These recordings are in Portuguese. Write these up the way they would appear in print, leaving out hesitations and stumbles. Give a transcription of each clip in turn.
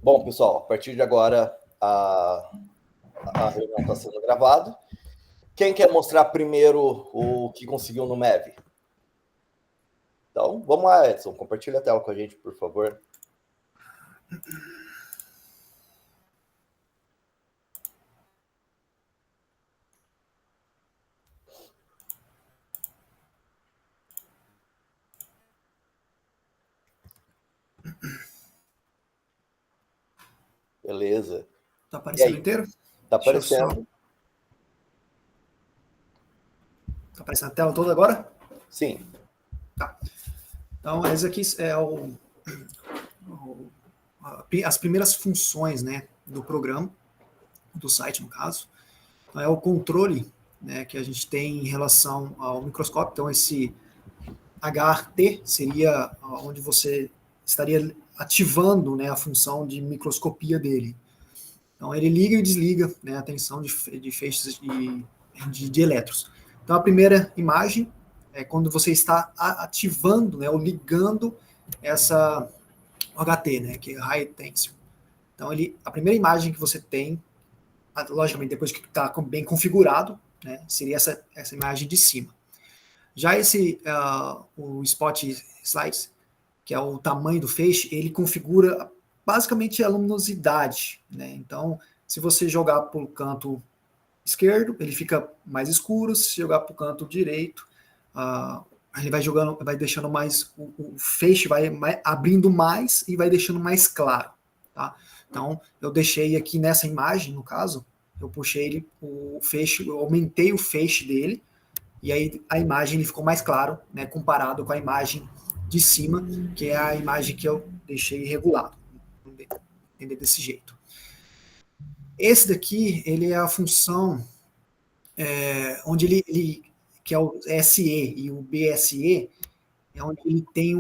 Bom, pessoal, a partir de agora a reunião está sendo gravada. Quem quer mostrar primeiro o que conseguiu no MEV? Então, vamos lá, Edson, compartilha a tela com a gente, por favor. Beleza. Tá aparecendo inteiro? Tá aparecendo. Tá aparecendo a tela toda agora? Sim. Tá. Então, esse aqui é as primeiras funções, né, do programa, do site, no caso. Então, é o controle, né, que a gente tem em relação ao microscópio. Então, esse HRT seria onde você estaria ativando, né, a função de microscopia dele. Então, ele liga e desliga, né, a tensão de feixes de elétrons. Então, a primeira imagem é quando você está ativando, né, ou ligando essa HT, né, que é High Tension. Então, a primeira imagem que você tem, logicamente, depois que está bem configurado, né, seria essa imagem de cima. Já o Spot Slides, que é o tamanho do feixe, ele configura basicamente a luminosidade, né? Então, se você jogar para o canto esquerdo, ele fica mais escuro. Se jogar para o canto direito, ele vai deixando mais, o feixe vai abrindo mais e vai deixando mais claro, tá? Então, eu deixei aqui nessa imagem, no caso, eu puxei o feixe, eu aumentei o feixe dele, e aí a imagem ele ficou mais claro, né, comparado com a imagem de cima, que é a imagem que eu deixei regulado. Entender desse jeito. Esse daqui, ele é a função onde ele que é o SE e o BSE, é onde ele tem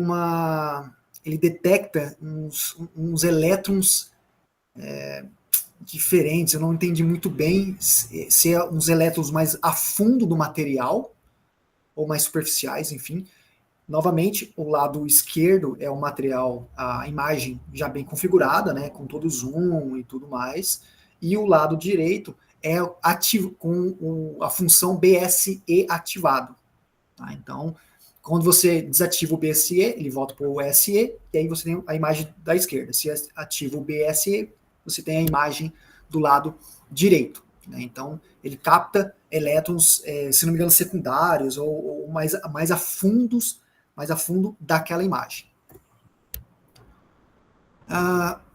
ele detecta uns elétrons diferentes. Eu não entendi muito bem se é uns elétrons mais a fundo do material ou mais superficiais, enfim. Novamente, o lado esquerdo é o material, a imagem já bem configurada, né, com todo o zoom e tudo mais, e o lado direito é ativo, com a função BSE ativado. Tá? Então, quando você desativa o BSE, ele volta para o SE, e aí você tem a imagem da esquerda. Se ativa o BSE, você tem a imagem do lado direito. Né? Então, ele capta elétrons, se não me engano, secundários ou mais a fundo daquela imagem.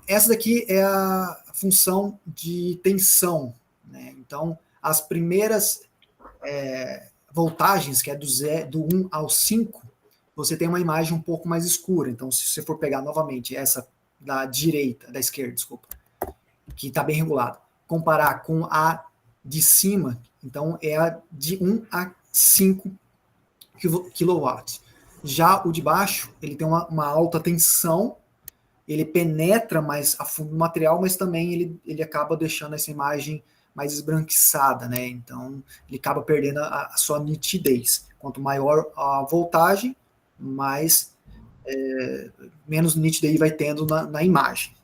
Essa daqui é a função de tensão. Né? Então, as primeiras voltagens, que é do 1 ao 5, você tem uma imagem um pouco mais escura. Então, se você for pegar novamente essa da esquerda, desculpa, que está bem regulada, comparar com a de cima, então é a de 1 a 5 kW. Já o de baixo, ele tem uma alta tensão, ele penetra mais a fundo no material, mas também ele acaba deixando essa imagem mais esbranquiçada, né? Então, ele acaba perdendo a sua nitidez. Quanto maior a voltagem, menos nitidez vai tendo na imagem.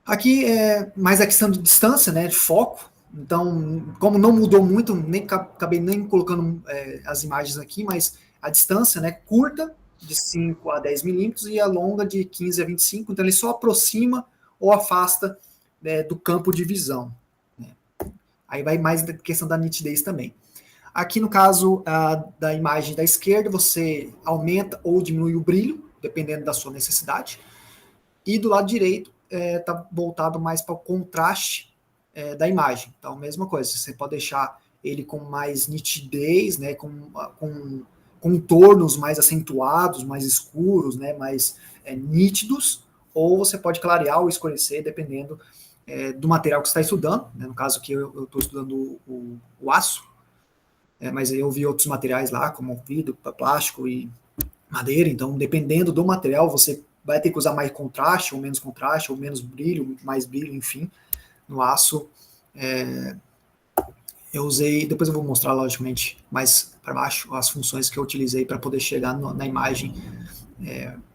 Aqui é mais a questão de distância, né, de foco. Então, como não mudou muito, acabei nem colocando as imagens aqui, mas a distância, né, curta, de 5 a 10 milímetros, e a longa de 15 a 25, então ele só aproxima ou afasta do campo de visão. Né. Aí vai mais da questão da nitidez também. Aqui no caso da imagem da esquerda, você aumenta ou diminui o brilho, dependendo da sua necessidade, e do lado direito está voltado mais para o contraste da imagem. Então, mesma coisa, você pode deixar ele com mais nitidez, né, com contornos mais acentuados, mais escuros, né, mais nítidos, ou você pode clarear ou escurecer, dependendo do material que você está estudando. Né, no caso aqui, eu estou estudando o aço, mas eu vi outros materiais lá, como vidro, plástico e madeira. Então, dependendo do material, você vai ter que usar mais contraste, ou menos brilho, mais brilho, enfim. No aço, eu usei, depois eu vou mostrar, logicamente, mais para baixo, as funções que eu utilizei para poder chegar na imagem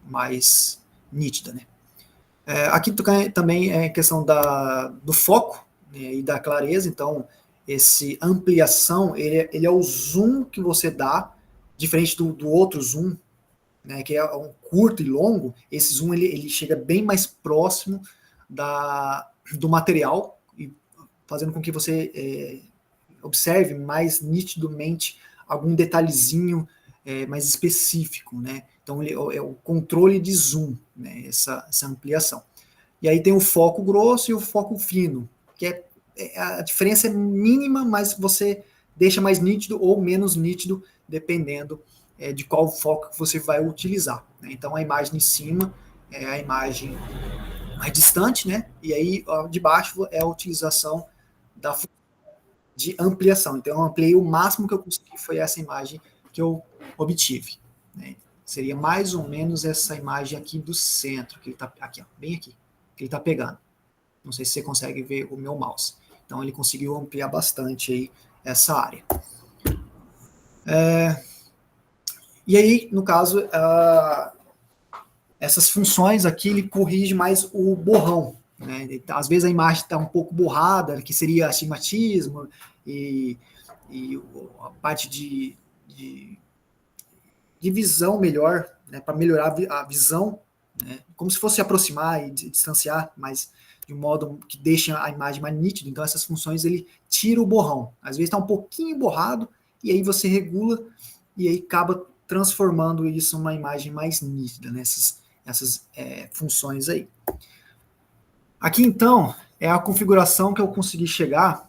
mais nítida, né? Aqui também é questão do foco, né, e da clareza. Então, esse ampliação, ele é o zoom que você dá, diferente do outro zoom, né, que é um curto e longo. Esse zoom ele chega bem mais próximo do material, e fazendo com que você observe mais nitidamente algum detalhezinho mais específico, né? Então, é o controle de zoom, né? Essa ampliação. E aí tem o foco grosso e o foco fino, que a diferença é mínima, mas você deixa mais nítido ou menos nítido, dependendo de qual foco que você vai utilizar, né? Então, a imagem de cima é a imagem mais distante, né? E aí, de baixo é a utilização de ampliação. Então, eu ampliei o máximo que eu consegui, foi essa imagem que eu obtive, né? Seria mais ou menos essa imagem aqui do centro, que ele está aqui, ó, bem aqui, que ele está pegando. Não sei se você consegue ver o meu mouse. Então, ele conseguiu ampliar bastante aí essa área. E aí, no caso, essas funções aqui, ele corrige mais o borrão, né? Às vezes a imagem está um pouco borrada, que seria astigmatismo, e a parte de visão melhor, né, para melhorar a visão, né, como se fosse se aproximar e distanciar, mas de um modo que deixe a imagem mais nítida. Então, essas funções ele tira o borrão. Às vezes está um pouquinho borrado, e aí você regula, e aí acaba transformando isso numa imagem mais nítida, né, essas funções aí. Aqui, então, é a configuração que eu consegui chegar,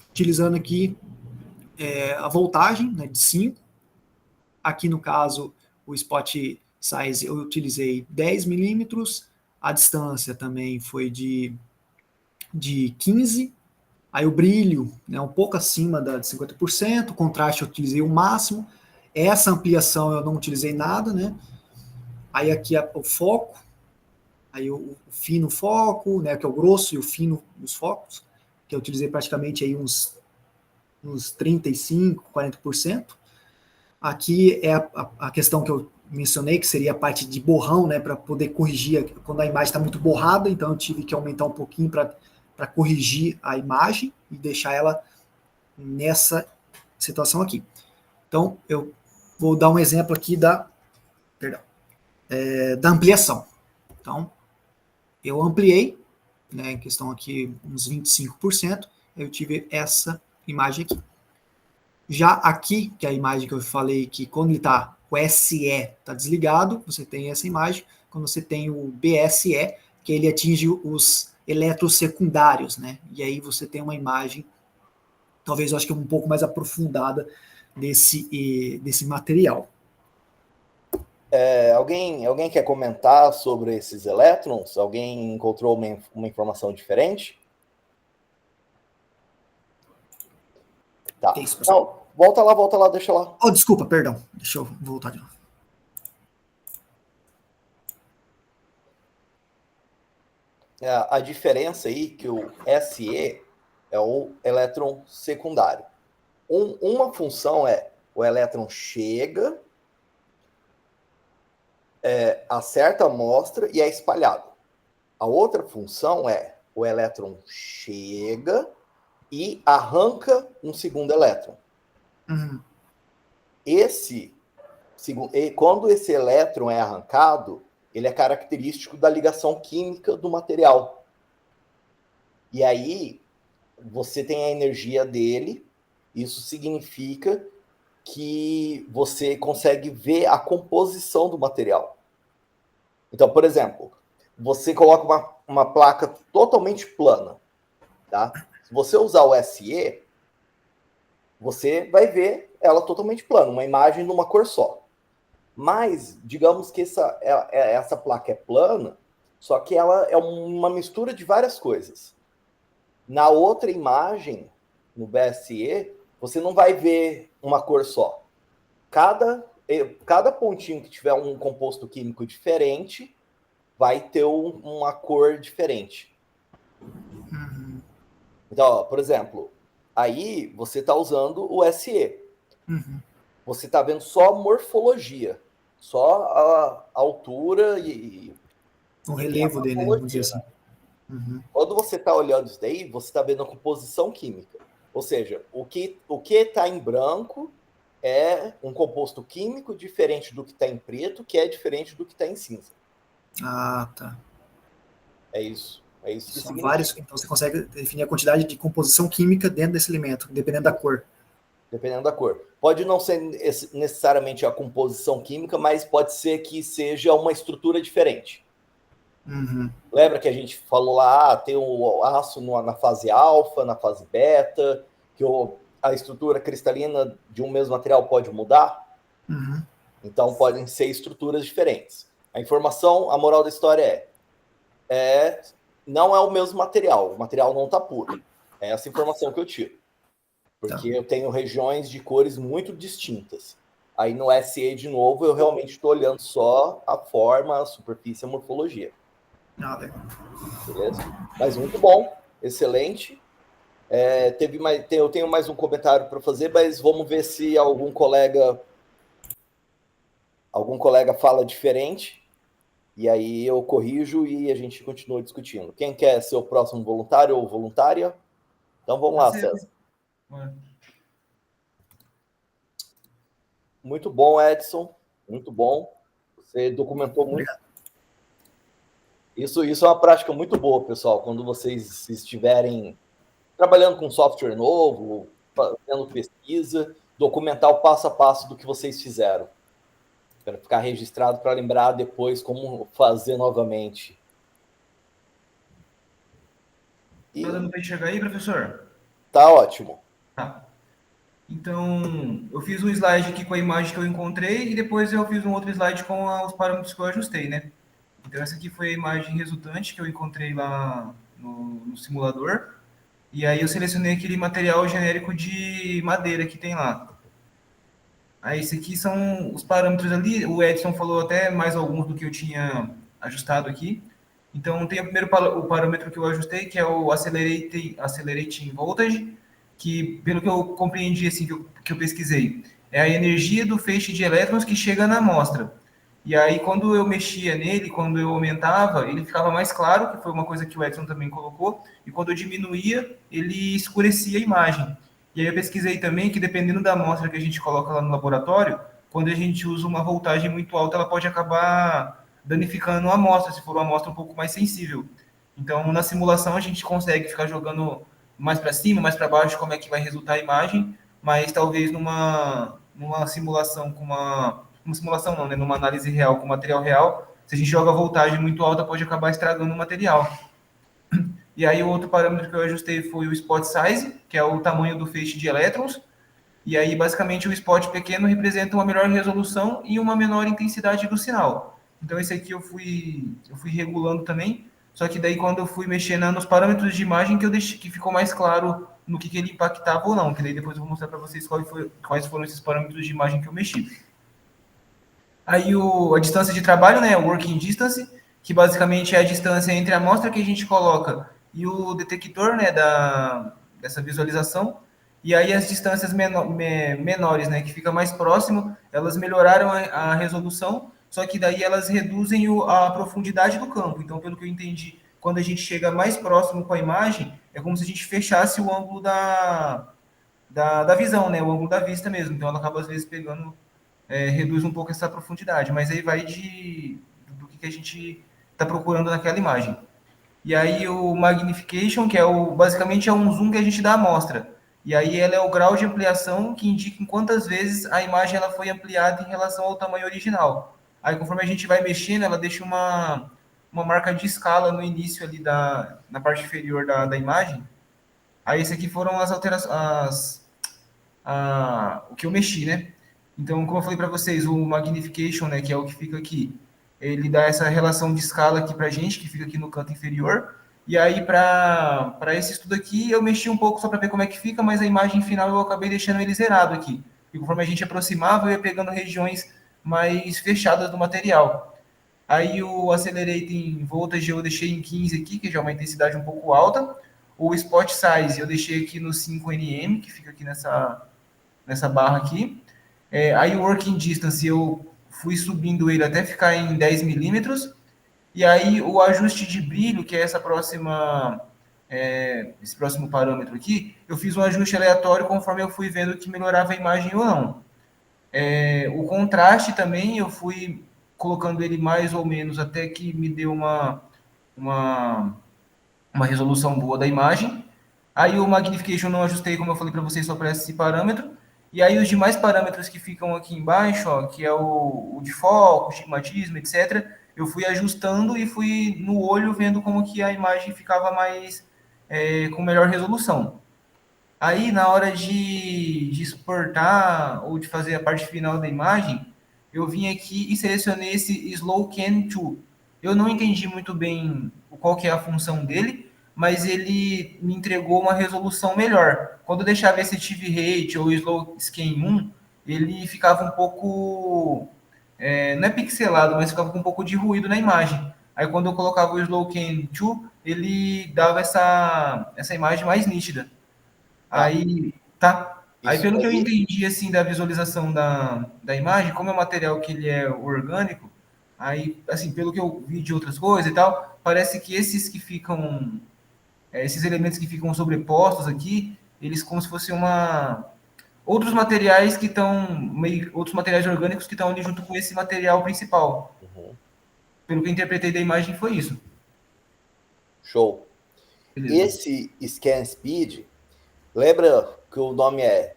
utilizando aqui a voltagem, né, de 5. Aqui, no caso, o spot size eu utilizei 10 milímetros, a distância também foi de 15, aí o brilho, né, um pouco acima de 50%, o contraste eu utilizei o máximo, essa ampliação eu não utilizei nada, né? Aí aqui o foco, aí o fino foco, né, que é o grosso e o fino dos focos, que eu utilizei praticamente aí uns 35, 40%. Aqui é a questão que eu mencionei, que seria a parte de borrão, né, para poder corrigir quando a imagem está muito borrada, então eu tive que aumentar um pouquinho para corrigir a imagem e deixar ela nessa situação aqui. Então, eu vou dar um exemplo aqui da ampliação. Então, eu ampliei, né, em questão aqui uns 25%, eu tive essa imagem aqui. Já aqui, que é a imagem que eu falei que quando ele está, o SE está desligado, você tem essa imagem. Quando você tem o BSE, que ele atinge os elétrons secundários, né? E aí você tem uma imagem, talvez eu acho que um pouco mais aprofundada desse material. Alguém quer comentar sobre esses elétrons? Alguém encontrou uma informação diferente? Tá. Não, volta lá, deixa lá. Oh, desculpa, perdão. Deixa eu voltar de novo. A diferença aí que o SE é o elétron secundário. Uma função é o elétron chega, acerta a amostra e é espalhado. A outra função é o elétron chega e arranca um segundo elétron. Uhum. Quando esse elétron é arrancado, ele é característico da ligação química do material. E aí, você tem a energia dele, isso significa que você consegue ver a composição do material. Então, por exemplo, você coloca uma placa totalmente plana, tá? Se você usar o SE, você vai ver ela totalmente plana, uma imagem numa cor só. Mas, digamos que essa placa é plana, só que ela é uma mistura de várias coisas. Na outra imagem, no BSE, você não vai ver uma cor só. Cada pontinho que tiver um composto químico diferente vai ter uma cor diferente. Uhum. Então, ó, por exemplo, aí você está usando o SE. Uhum. Você está vendo só morfologia, só a altura e O relevo dele, vamos dizer assim. Quando você está olhando isso daí, você está vendo a composição química. Ou seja, o que está em branco é um composto químico diferente do que está em preto, que é diferente do que está em cinza. Ah, tá. É isso. É isso que São significa. vários, então você consegue definir a quantidade de composição química dentro desse elemento, dependendo da cor. Dependendo da cor. Pode não ser necessariamente a composição química, mas pode ser que seja uma estrutura diferente. Lembra que a gente falou lá, tem o aço na fase alfa, na fase beta, que a estrutura cristalina de um mesmo material pode mudar? Então, podem ser estruturas diferentes. A informação, a moral da história não é o mesmo material. O material não está puro. É essa informação que eu tiro. Porque eu tenho regiões de cores muito distintas. Aí no SA, de novo, eu realmente estou olhando só a forma, a superfície, a morfologia. Legal. Beleza? Mas muito bom, excelente. Eu tenho mais um comentário para fazer, mas vamos ver se algum colega fala diferente. E aí eu corrijo e a gente continua discutindo. Quem quer ser o próximo voluntário ou voluntária? Então vamos lá, César. Muito bom, Edson. Muito bom. Você documentou muito. Obrigado. Isso é uma prática muito boa, pessoal. Quando vocês estiverem trabalhando com software novo, fazendo pesquisa, documentar o passo a passo do que vocês fizeram. Para ficar registrado, para lembrar depois como fazer novamente. Tá dando para enxergar aí, professor? Tá ótimo. Tá. Então, eu fiz um slide aqui com a imagem que eu encontrei e depois eu fiz um outro slide com os parâmetros que eu ajustei, né? Então, essa aqui foi a imagem resultante que eu encontrei lá no simulador. E aí eu selecionei aquele material genérico de madeira que tem lá. Aí, esse aqui são os parâmetros ali. O Edson falou até mais alguns do que eu tinha ajustado aqui. Então, tem o parâmetro que eu ajustei, que é o Accelerating Voltage, que, pelo que eu compreendi, assim, que eu pesquisei, é a energia do feixe de elétrons que chega na amostra. E aí, quando eu mexia nele, quando eu aumentava, ele ficava mais claro, que foi uma coisa que o Edson também colocou, e quando eu diminuía, ele escurecia a imagem. E aí eu pesquisei também que, dependendo da amostra que a gente coloca lá no laboratório, quando a gente usa uma voltagem muito alta, ela pode acabar danificando a amostra, se for uma amostra um pouco mais sensível. Então, na simulação, a gente consegue ficar jogando mais para cima, mais para baixo, como é que vai resultar a imagem, mas talvez numa simulação com uma simulação não, né? Numa análise real com material real, se a gente joga voltagem muito alta, pode acabar estragando o material. E aí o outro parâmetro que eu ajustei foi o spot size, que é o tamanho do feixe de elétrons. E aí, basicamente, o spot pequeno representa uma melhor resolução e uma menor intensidade do sinal. Então, esse aqui eu fui regulando também. Só que daí, quando eu fui mexendo nos parâmetros de imagem, que ficou mais claro no que ele impactava ou não. Que daí depois eu vou mostrar para vocês quais foram esses parâmetros de imagem que eu mexi. Aí a distância de trabalho, né, o working distance, que basicamente é a distância entre a amostra que a gente coloca e o detector, né, dessa visualização. E aí as distâncias menores, né, que fica mais próximo, elas melhoraram a resolução, só que daí elas reduzem a profundidade do campo. Então, pelo que eu entendi, quando a gente chega mais próximo com a imagem, é como se a gente fechasse o ângulo da visão, né, o ângulo da vista mesmo. Então, ela acaba às vezes pegando reduz um pouco essa profundidade, mas aí vai do que a gente está procurando naquela imagem. E aí o magnification, que basicamente é um zoom que a gente dá à amostra. E aí ela é o grau de ampliação que indica em quantas vezes a imagem ela foi ampliada em relação ao tamanho original. Aí conforme a gente vai mexendo, ela deixa uma marca de escala no início ali na parte inferior da imagem. Aí esse aqui foram as alterações, o que eu mexi, né? Então, como eu falei para vocês, o magnification, né, que é o que fica aqui, ele dá essa relação de escala aqui para a gente, que fica aqui no canto inferior. E aí, para esse estudo aqui, eu mexi um pouco só para ver como é que fica, mas a imagem final eu acabei deixando ele zerado aqui. E conforme a gente aproximava, eu ia pegando regiões mais fechadas do material. Aí o Accelerating Voltage eu deixei em 15 aqui, que já é uma intensidade um pouco alta. O Spot Size eu deixei aqui no 5 nm, que fica aqui nessa barra aqui. Aí o Working Distance eu fui subindo ele até ficar em 10 milímetros. E aí o ajuste de brilho, que é esse próximo parâmetro aqui, eu fiz um ajuste aleatório conforme eu fui vendo que melhorava a imagem ou não. O contraste também, eu fui colocando ele mais ou menos até que me deu uma, uma resolução boa da imagem. Aí o Magnification não ajustei, como eu falei para vocês, só para esse parâmetro. E aí os demais parâmetros que ficam aqui embaixo, ó, que é o de foco, estigmatismo, etc., eu fui ajustando e fui no olho vendo como que a imagem ficava mais com melhor resolução. Aí, na hora de exportar ou de fazer a parte final da imagem, eu vim aqui e selecionei esse Slow Can 2. Eu não entendi muito bem qual que é a função dele, mas ele me entregou uma resolução melhor. Quando eu deixava esse TV Rate ou Slow Scan 1, ele ficava um pouco... não é pixelado, mas ficava com um pouco de ruído na imagem. Aí, quando eu colocava o Slow Can 2, ele dava essa imagem mais nítida. Aí, tá. Aí, Isso pelo que eu aí, entendi, assim, da visualização da imagem, como é um material que ele é orgânico, aí, assim, pelo que eu vi de outras coisas e tal, parece que esses que ficam, esses elementos que ficam sobrepostos aqui, eles como se fossem outros materiais que estão, outros materiais orgânicos que estão ali junto com esse material principal. uhum, Pelo que eu interpretei da imagem, foi isso. show. Beleza. Esse scan speed, lembra que o nome é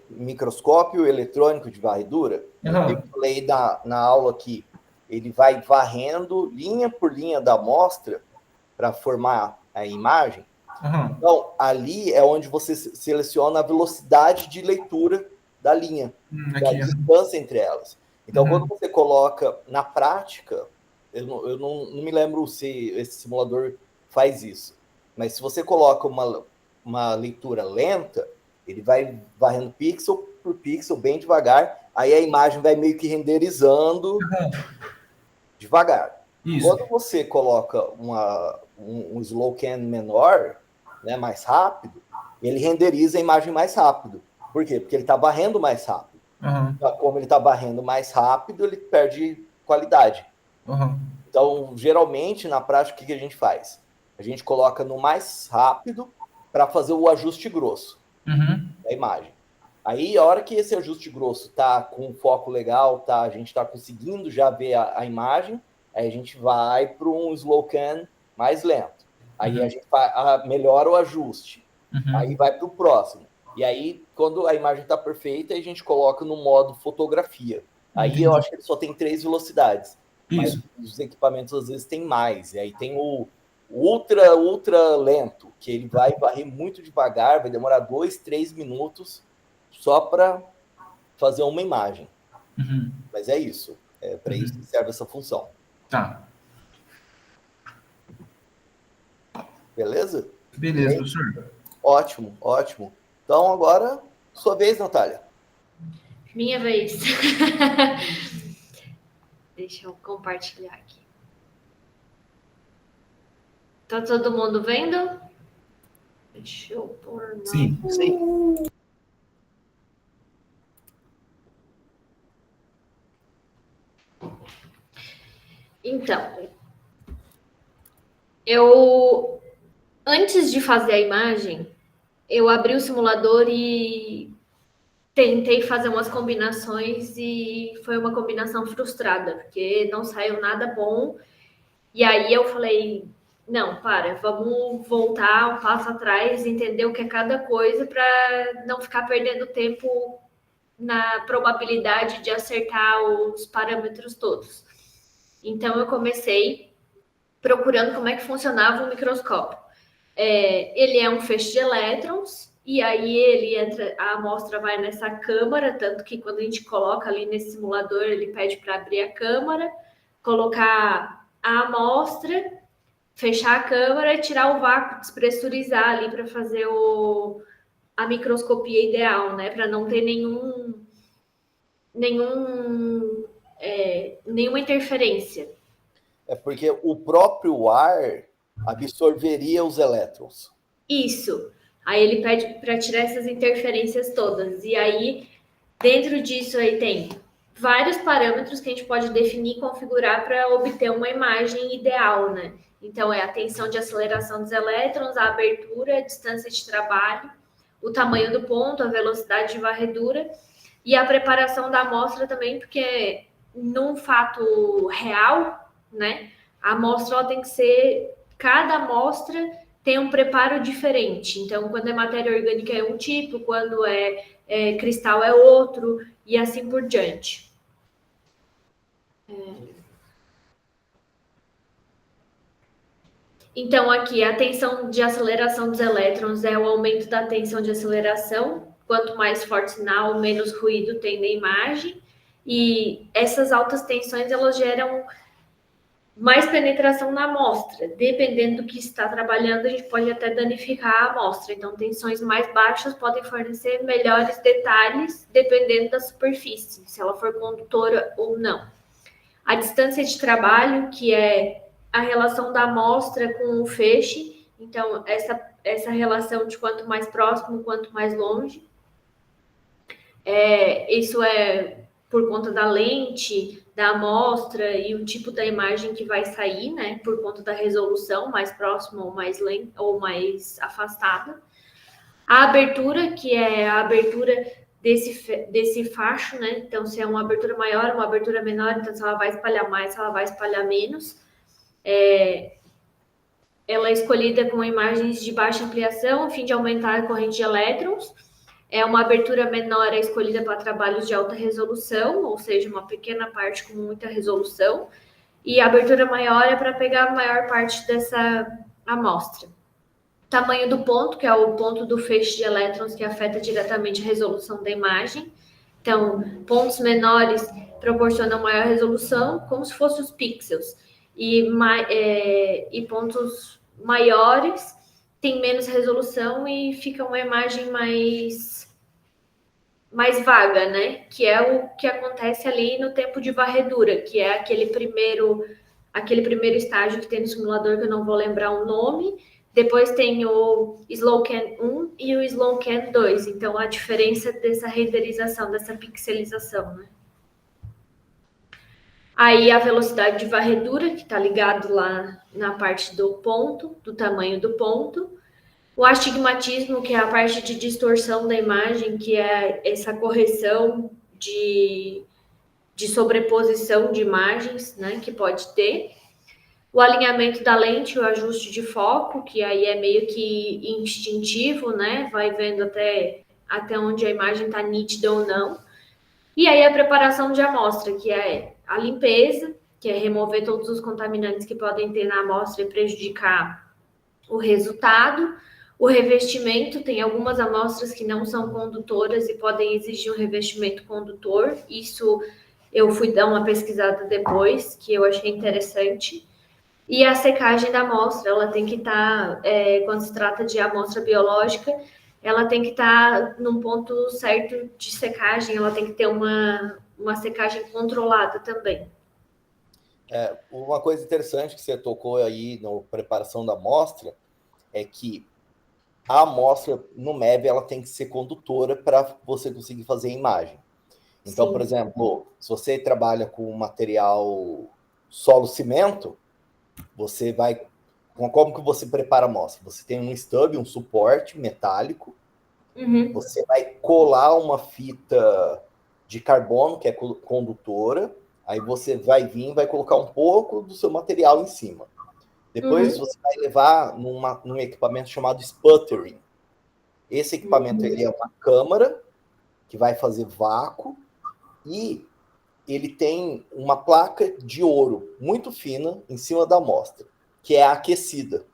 microscópio eletrônico de varredura? Eu Uhum. falei na aula que ele vai varrendo linha por linha da amostra para formar a imagem. Uhum. Então, ali é onde você seleciona a velocidade de leitura da linha, que é a Aqui, distância entre elas. Então, quando uhum. você coloca na prática, eu não me lembro se esse simulador faz isso, mas se você coloca uma leitura lenta, ele vai varrendo pixel por pixel bem devagar, aí a imagem vai meio que renderizando devagar. Isso. Quando você coloca um slow can menor, né, mais rápido, ele renderiza a imagem mais rápido. Por quê? Porque ele está varrendo mais rápido. Uhum. Como ele está varrendo mais rápido, ele perde qualidade. Uhum. Então, geralmente, na prática, o que a gente faz? A gente coloca no mais rápido para fazer o ajuste grosso Uhum. da imagem. Aí, a hora que esse ajuste grosso está com um foco legal, a gente está conseguindo já ver a imagem, aí a gente vai para um slow can mais lento. Aí a gente melhora o ajuste. Aí vai para o próximo. E aí, quando a imagem está perfeita, a gente coloca no modo fotografia. Aí Entendi. eu acho que ele só tem 3 velocidades. Mas Isso. os equipamentos às vezes têm mais. E aí tem o ultra lento, que ele vai varrer muito devagar, vai demorar 2, 3 minutos só para fazer uma imagem. Uhum. Mas é isso. É para isso que serve essa função. Tá. Beleza? Beleza, professor. Ótimo, ótimo. Então agora, sua vez, Natália. Minha vez. Deixa eu compartilhar aqui. Tá todo mundo vendo? Deixa eu pôr no... Sim. Então, eu antes de fazer a imagem, eu abri o simulador e tentei fazer umas combinações e foi uma combinação frustrada, porque não saiu nada bom. E aí eu falei, não, vamos voltar um passo atrás, entender o que é cada coisa para não ficar perdendo tempo na probabilidade de acertar os parâmetros todos. Então eu comecei procurando como é que funcionava o microscópio. Ele é um feixe de elétrons, e aí ele entra, a amostra vai nessa câmara, tanto que quando a gente coloca ali nesse simulador, ele pede para abrir a câmara, colocar a amostra, fechar a câmara e tirar o vácuo, despressurizar ali para fazer a microscopia ideal, né? Para não ter nenhuma interferência. É porque o próprio ar absorveria os elétrons. Isso. Aí ele pede para tirar essas interferências todas. E aí, dentro disso aí tem vários parâmetros que a gente pode definir e configurar para obter uma imagem ideal, né? Então, é a tensão de aceleração dos elétrons, a abertura, a distância de trabalho, o tamanho do ponto, a velocidade de varredura e a preparação da amostra também, porque num fato real, né, a amostra ela tem que ser, cada amostra tem um preparo diferente. Então, quando é matéria orgânica é um tipo, quando é cristal é outro, e assim por diante. Então, aqui, a tensão de aceleração dos elétrons é o aumento da tensão de aceleração. Quanto mais forte sinal, menos ruído tem na imagem. E essas altas tensões, elas geram mais penetração na amostra. Dependendo do que está trabalhando, a gente pode até danificar a amostra. Então, tensões mais baixas podem fornecer melhores detalhes, dependendo da superfície, se ela for condutora ou não. A distância de trabalho, que é a relação da amostra com o feixe. Então, essa relação de quanto mais próximo, quanto mais longe. Isso é por conta da lente, da amostra e o tipo da imagem que vai sair, né? Por conta da resolução, mais próxima ou mais lenta ou mais afastada. A abertura, que é a abertura desse facho, né? Então, se é uma abertura maior, uma abertura menor, então se ela vai espalhar mais, se ela vai espalhar menos. Ela é escolhida com imagens de baixa ampliação, a fim de aumentar a corrente de elétrons. Uma abertura menor é escolhida para trabalhos de alta resolução, ou seja, uma pequena parte com muita resolução. E a abertura maior é para pegar a maior parte dessa amostra. Tamanho do ponto, que é o ponto do feixe de elétrons que afeta diretamente a resolução da imagem. Então, pontos menores proporcionam maior resolução, como se fossem os pixels. E pontos maiores têm menos resolução e fica uma imagem mais vaga, né? Que é o que acontece ali no tempo de varredura, que é aquele primeiro estágio que tem no simulador, que eu não vou lembrar o nome. Depois tem o SlowCAN 1 e o SlowCAN 2. Então, a diferença dessa renderização, dessa pixelização, né? Aí, a velocidade de varredura, que está ligado lá na parte do ponto, do tamanho do ponto. O astigmatismo, que é a parte de distorção da imagem, que é essa correção de sobreposição de imagens, né, que pode ter. O alinhamento da lente, o ajuste de foco, que aí é meio que instintivo, né? Vai vendo até onde a imagem está nítida ou não. E aí a preparação de amostra, que é a limpeza, que é remover todos os contaminantes que podem ter na amostra e prejudicar o resultado. O revestimento, tem algumas amostras que não são condutoras e podem exigir um revestimento condutor. Isso eu fui dar uma pesquisada depois, que eu achei interessante. E a secagem da amostra, ela tem que estar, quando se trata de amostra biológica, ela tem que estar num ponto certo de secagem, ela tem que ter uma secagem controlada também. Uma coisa interessante que você tocou aí na preparação da amostra é que a amostra no MEB ela tem que ser condutora para você conseguir fazer a imagem. Então, sim, por exemplo, se você trabalha com material solo-cimento, você vai... Como que você prepara a amostra? Você tem um stub, um suporte metálico, você vai colar uma fita de carbono, que é condutora, aí você vai vir e vai colocar um pouco do seu material em cima. Depois você vai levar num equipamento chamado sputtering. Esse equipamento ele é uma câmara que vai fazer vácuo e ele tem uma placa de ouro muito fina em cima da amostra, que é aquecida.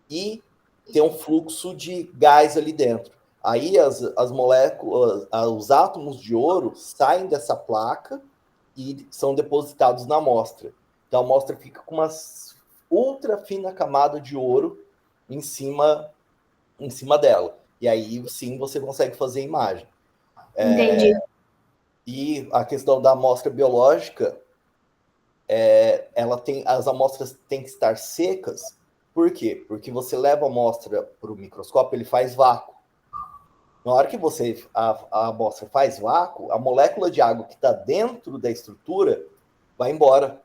E tem um fluxo de gás ali dentro. Aí as moléculas, os átomos de ouro saem dessa placa e são depositados na amostra. Então a amostra fica com uma ultra fina camada de ouro em cima dela. E aí sim você consegue fazer a imagem. Entendi. E a questão da amostra biológica, as amostras têm que estar secas. Por quê? Porque você leva a amostra para o microscópio, ele faz vácuo. Na hora que a amostra faz vácuo, a molécula de água que está dentro da estrutura vai embora.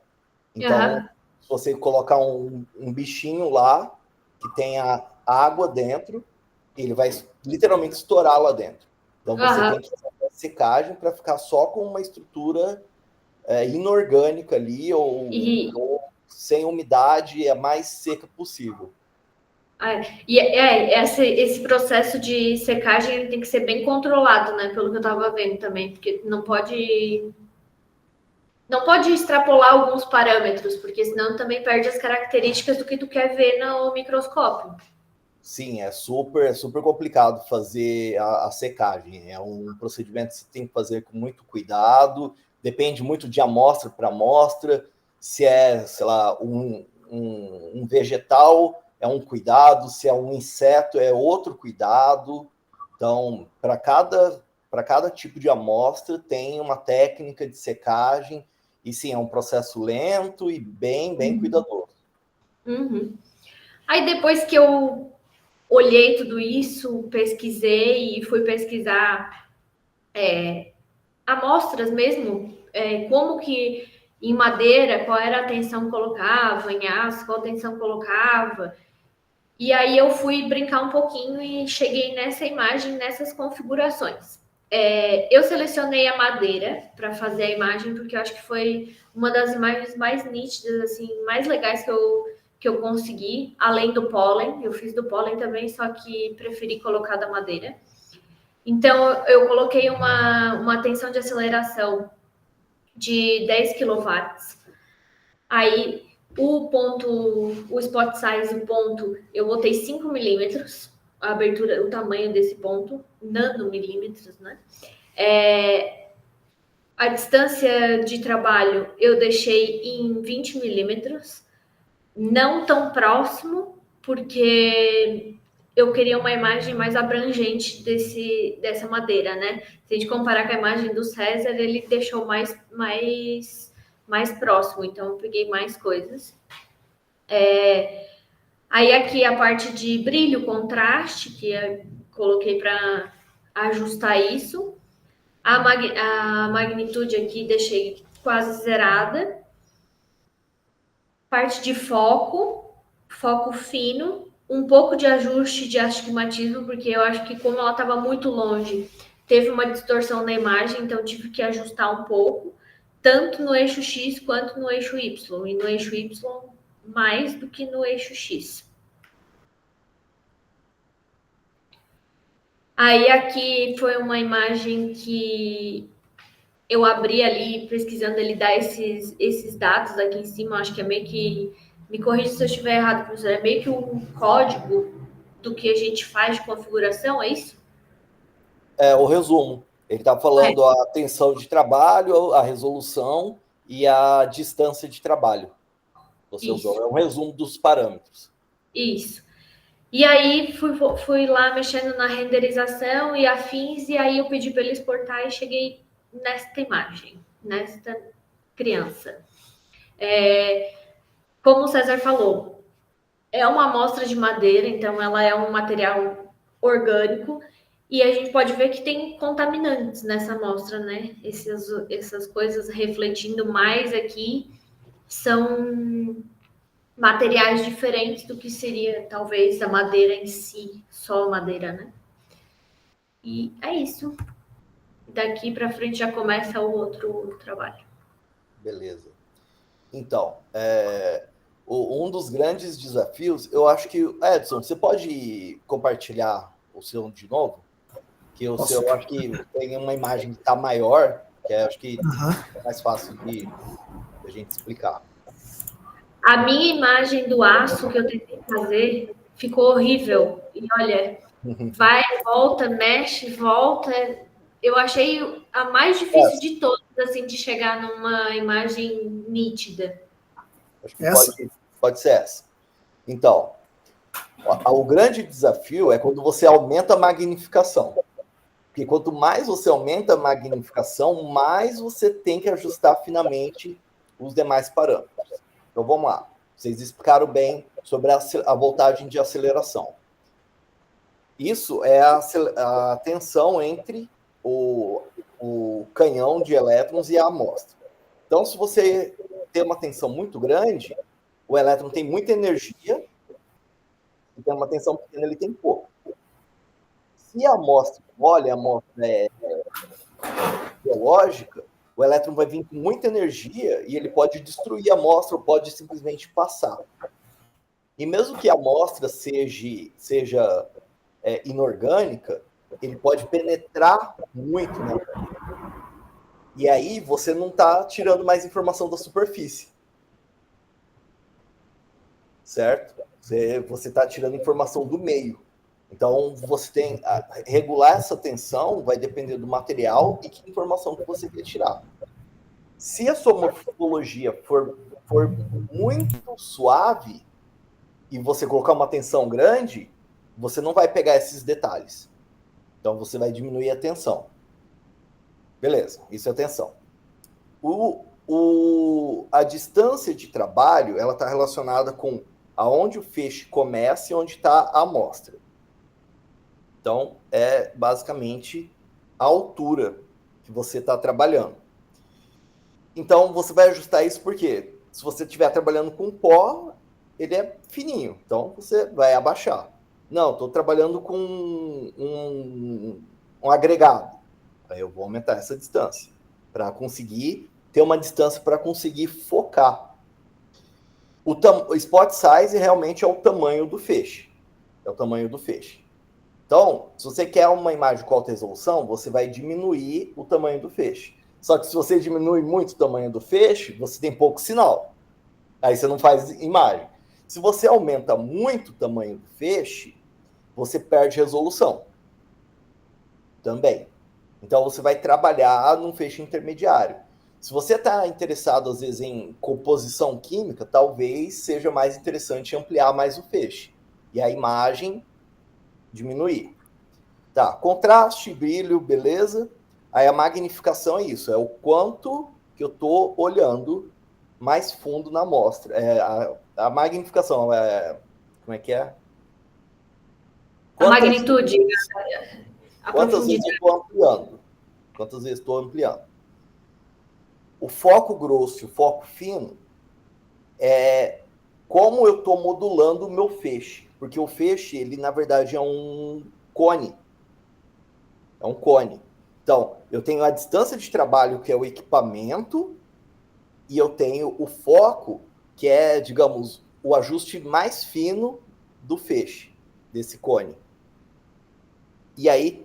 Então, se você colocar um bichinho lá, que tem a água dentro, ele vai literalmente estourar lá dentro. Então, você tem que fazer a secagem para ficar só com uma estrutura inorgânica ali, ou sem umidade, a mais seca possível. Esse processo de secagem ele tem que ser bem controlado, né? Pelo que eu estava vendo também, porque não pode extrapolar alguns parâmetros, porque senão também perde as características do que tu quer ver no microscópio. Sim, é super complicado fazer a secagem. É um procedimento que você tem que fazer com muito cuidado, depende muito de amostra para amostra. Se é, sei lá, um vegetal, é um cuidado, se é um inseto, é outro cuidado. Então, para cada tipo de amostra, tem uma técnica de secagem, e sim, é um processo lento e bem cuidadoso. Uhum. Aí, depois que eu olhei tudo isso, pesquisei e fui pesquisar amostras mesmo, como que em madeira, qual era a tensão que colocava, em aço, qual tensão colocava. E aí eu fui brincar um pouquinho e cheguei nessa imagem, nessas configurações. Eu selecionei a madeira para fazer a imagem, porque eu acho que foi uma das imagens mais nítidas, assim, mais legais que eu consegui, além do pólen. Eu fiz do pólen também, só que preferi colocar da madeira. Então, eu coloquei uma tensão de aceleração de 10 kW. Aí, o spot size, o ponto, eu botei 5 milímetros, a abertura, o tamanho desse ponto, nanomilímetros, né? A distância de trabalho eu deixei em 20 milímetros, não tão próximo, porque eu queria uma imagem mais abrangente dessa madeira, né? Se a gente comparar com a imagem do César, ele deixou mais próximo, então eu peguei mais coisas. Aí aqui a parte de brilho, contraste, que eu coloquei para ajustar isso. A magnitude aqui deixei quase zerada. Parte de foco fino, um pouco de ajuste de astigmatismo, porque eu acho que como ela estava muito longe, teve uma distorção na imagem, então tive que ajustar um pouco, tanto no eixo X quanto no eixo Y, e no eixo Y mais do que no eixo X. Aí aqui foi uma imagem que eu abri ali pesquisando, ele dá esses dados aqui em cima, acho que é meio que, me corrija se eu estiver errado, professor, é meio que um código do que a gente faz de configuração, é isso? É o resumo. Ele está falando a tensão de trabalho, a resolução e a distância de trabalho. Você usou. É um resumo dos parâmetros. Isso. E aí fui lá mexendo na renderização e afins, e aí eu pedi para ele exportar e cheguei nesta imagem, nesta criança. Como o César falou, é uma amostra de madeira, então ela é um material orgânico, e a gente pode ver que tem contaminantes nessa amostra, né? Essas coisas refletindo mais aqui são materiais diferentes do que seria talvez a madeira em si, só a madeira, né? E é isso. Daqui para frente já começa o outro trabalho. Beleza. Então, um dos grandes desafios, eu acho que... Edson, você pode compartilhar o seu de novo? Que o seu, eu acho que tem uma imagem que está maior, que acho que é mais fácil de a gente explicar. A minha imagem do aço que eu tentei fazer ficou horrível. E olha, vai, volta, mexe, volta. Eu achei a mais difícil de todas, assim, de chegar numa imagem nítida. Acho que pode ser essa. Então, o grande desafio é quando você aumenta a magnificação. Porque quanto mais você aumenta a magnificação, mais você tem que ajustar finamente os demais parâmetros. Então, vamos lá. Vocês explicaram bem sobre a voltagem de aceleração. Isso é a tensão entre o canhão de elétrons e a amostra. Então, se você tem uma tensão muito grande, o elétron tem muita energia, e tem uma tensão pequena, ele tem pouco. Se a amostra, olha, a amostra é biológica, o elétron vai vir com muita energia e ele pode destruir a amostra ou pode simplesmente passar. E mesmo que a amostra seja inorgânica, ele pode penetrar muito, né? E aí você não está tirando mais informação da superfície. Certo? Você está tirando informação do meio. Então, você tem regular essa tensão vai depender do material e que informação que você quer tirar. Se a sua morfologia for muito suave e você colocar uma tensão grande, você não vai pegar esses detalhes. Então, você vai diminuir a tensão. Beleza, isso é tensão. A distância de trabalho, ela está relacionada com aonde o feixe começa e onde está a amostra. Então, é basicamente a altura que você está trabalhando. Então, você vai ajustar isso porque se você estiver trabalhando com pó, ele é fininho. Então, você vai abaixar. Não, estou trabalhando com um agregado. Aí eu vou aumentar essa distância para conseguir ter uma distância para conseguir focar. O spot size realmente é o tamanho do feixe. É o tamanho do feixe. Então, se você quer uma imagem com alta resolução, você vai diminuir o tamanho do feixe. Só que se você diminui muito o tamanho do feixe, você tem pouco sinal. Aí você não faz imagem. Se você aumenta muito o tamanho do feixe, você perde resolução. Também. Então, você vai trabalhar num feixe intermediário. Se você está interessado, às vezes, em composição química, talvez seja mais interessante ampliar mais o feixe. E a imagem diminuir. Tá, contraste, brilho, beleza. Aí a magnificação é isso, é o quanto que eu estou olhando mais fundo na amostra. A magnificação, como é que é? A magnitude. Quantas vezes eu estou ampliando? Quantas vezes estou ampliando? O foco grosso e o foco fino é como eu estou modulando o meu feixe. Porque o feixe, ele na verdade é um cone. É um cone. Então, eu tenho a distância de trabalho, que é o equipamento, e eu tenho o foco, que é, digamos, o ajuste mais fino do feixe, desse cone. E aí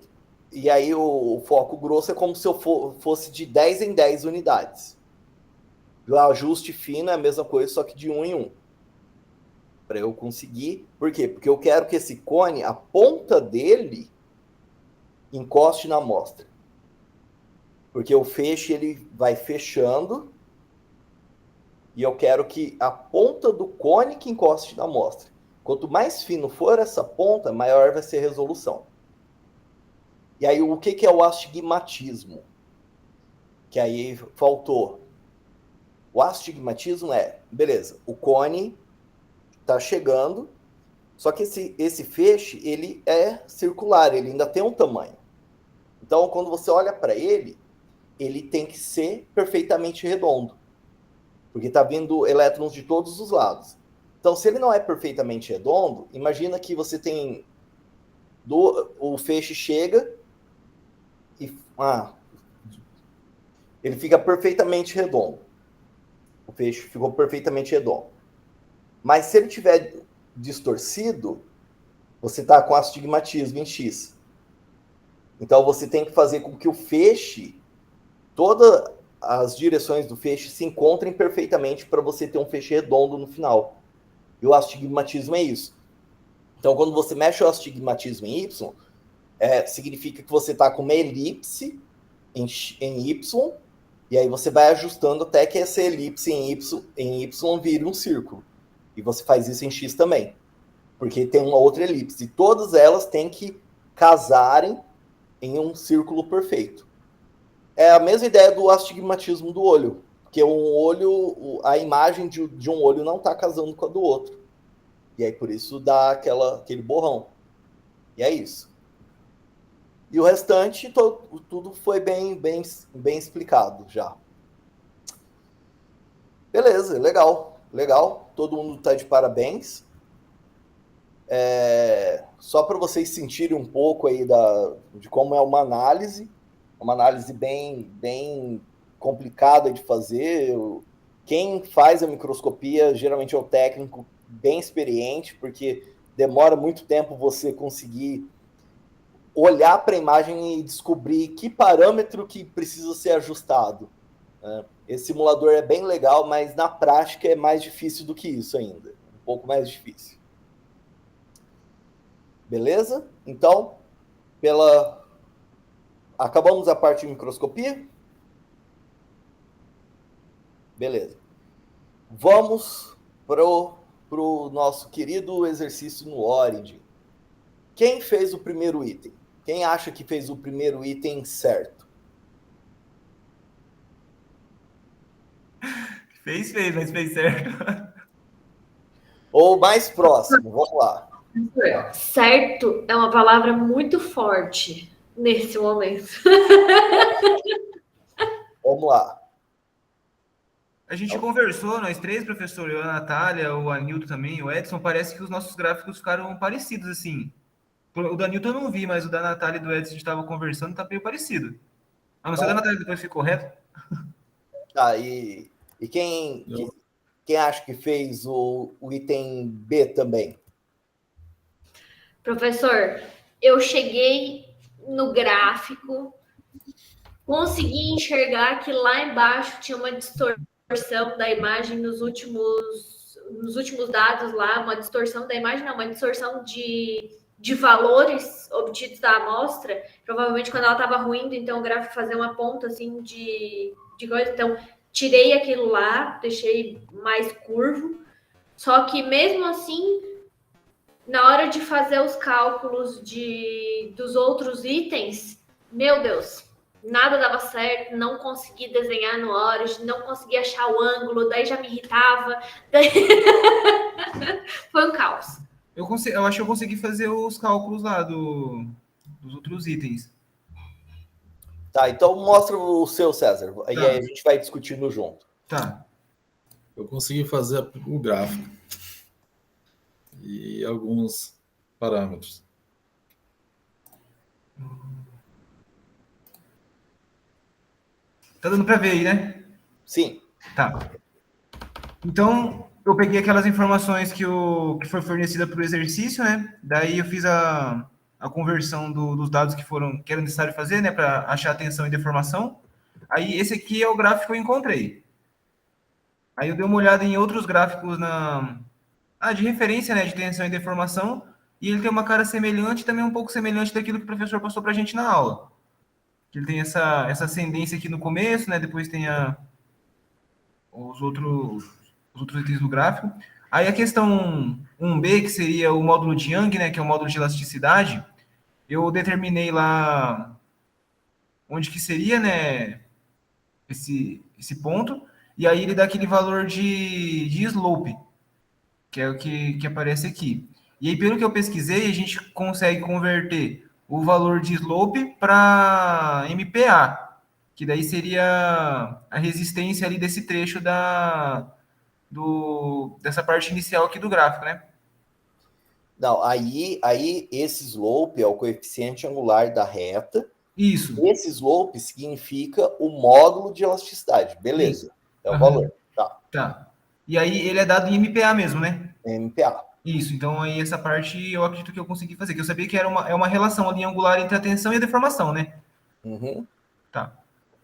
o foco grosso é como se eu fosse de 10 em 10 unidades. O ajuste fino é a mesma coisa, só que de 1 em 1. Para eu conseguir. Por quê? Porque eu quero que esse cone, a ponta dele, encoste na amostra. Porque o feixe ele vai fechando e eu quero que a ponta do cone que encoste na amostra. Quanto mais fino for essa ponta, maior vai ser a resolução. E aí, o que é o astigmatismo? Que aí faltou. O astigmatismo é, beleza, o cone está chegando, só que esse feixe, ele é circular, ele ainda tem um tamanho. Então, quando você olha para ele tem que ser perfeitamente redondo, porque está vindo elétrons de todos os lados. Então, se ele não é perfeitamente redondo, imagina que você tem... o feixe chega e... ele fica perfeitamente redondo. O feixe ficou perfeitamente redondo. Mas se ele tiver distorcido, você está com astigmatismo em X. Então, você tem que fazer com que o feixe, todas as direções do feixe se encontrem perfeitamente para você ter um feixe redondo no final. E o astigmatismo é isso. Então, quando você mexe o astigmatismo em Y, significa que você está com uma elipse em Y, e aí você vai ajustando até que essa elipse em Y vire um círculo. E você faz isso em X também, porque tem uma outra elipse. E todas elas têm que casarem em um círculo perfeito. É a mesma ideia do astigmatismo do olho, porque a imagem de um olho não está casando com a do outro. E aí por isso dá aquele borrão. E é isso. E o restante, tudo foi bem explicado já. Beleza, legal. Todo mundo está de parabéns. Só para vocês sentirem um pouco aí de como é uma análise bem complicada de fazer. Quem faz a microscopia geralmente é o técnico bem experiente, porque demora muito tempo você conseguir olhar para a imagem e descobrir que parâmetro que precisa ser ajustado. Esse simulador é bem legal, mas na prática é mais difícil do que isso ainda. Um pouco mais difícil. Beleza? Então, acabamos a parte de microscopia? Beleza. Vamos para o nosso querido exercício no Origin. Quem fez o primeiro item? Quem acha que fez o primeiro item certo? Fez, mas fez certo. Ou mais próximo, vamos lá. Certo é uma palavra muito forte nesse momento. Vamos lá. A gente conversou, nós três, professor, eu, a Natália, o Anilton também, o Edson, parece que os nossos gráficos ficaram parecidos, assim. O da Newton eu não vi, mas o da Natália e do Edson a gente estava conversando, tá meio parecido. A não ser da Natália depois ficou correto. E quem acha que fez o item B também? Professor, eu cheguei no gráfico, consegui enxergar que lá embaixo tinha uma distorção da imagem nos últimos dados lá, uma distorção da imagem, não, uma distorção de valores obtidos da amostra, provavelmente quando ela estava ruindo, então o gráfico fazia uma ponta assim de coisa, então tirei aquilo lá, deixei mais curvo, só que mesmo assim, na hora de fazer os cálculos dos outros itens, meu Deus, nada dava certo, não consegui desenhar no Origin, não consegui achar o ângulo, daí já me irritava, foi um caos. Eu acho que eu consegui fazer os cálculos lá dos outros itens. Tá, então mostra o seu, César. Tá. E aí a gente vai discutindo junto. Tá. Eu consegui fazer o gráfico e alguns parâmetros. Tá dando para ver aí, né? Sim. Tá. Então, eu peguei aquelas informações que foi fornecida para o exercício, né? Daí eu fiz a conversão dos dados que era necessário fazer, né? Para achar a tensão e deformação. Aí, esse aqui é o gráfico que eu encontrei. Aí eu dei uma olhada em outros gráficos de referência, né? De tensão e deformação. E ele tem uma cara semelhante, também um pouco semelhante daquilo que o professor passou para a gente na aula. Ele tem essa ascendência aqui no começo, né? Depois tem os outros itens do gráfico. Aí a questão 1B, que seria o módulo de Young, né? Que é o módulo de elasticidade. Eu determinei lá onde que seria, né? Esse ponto. E aí ele dá aquele valor de slope, que é o que aparece aqui. E aí, pelo que eu pesquisei, a gente consegue converter o valor de slope para MPa, que daí seria a resistência ali desse trecho dessa parte inicial aqui do gráfico, né? Não, aí esse slope é o coeficiente angular da reta. Isso. Esse slope significa o módulo de elasticidade. Beleza. Isso. É o valor. Tá. E aí ele é dado em MPa mesmo, né? MPa. Isso, então aí essa parte eu acredito que eu consegui fazer, que eu sabia que era uma relação ali angular entre a tensão e a deformação, né? Uhum. Tá.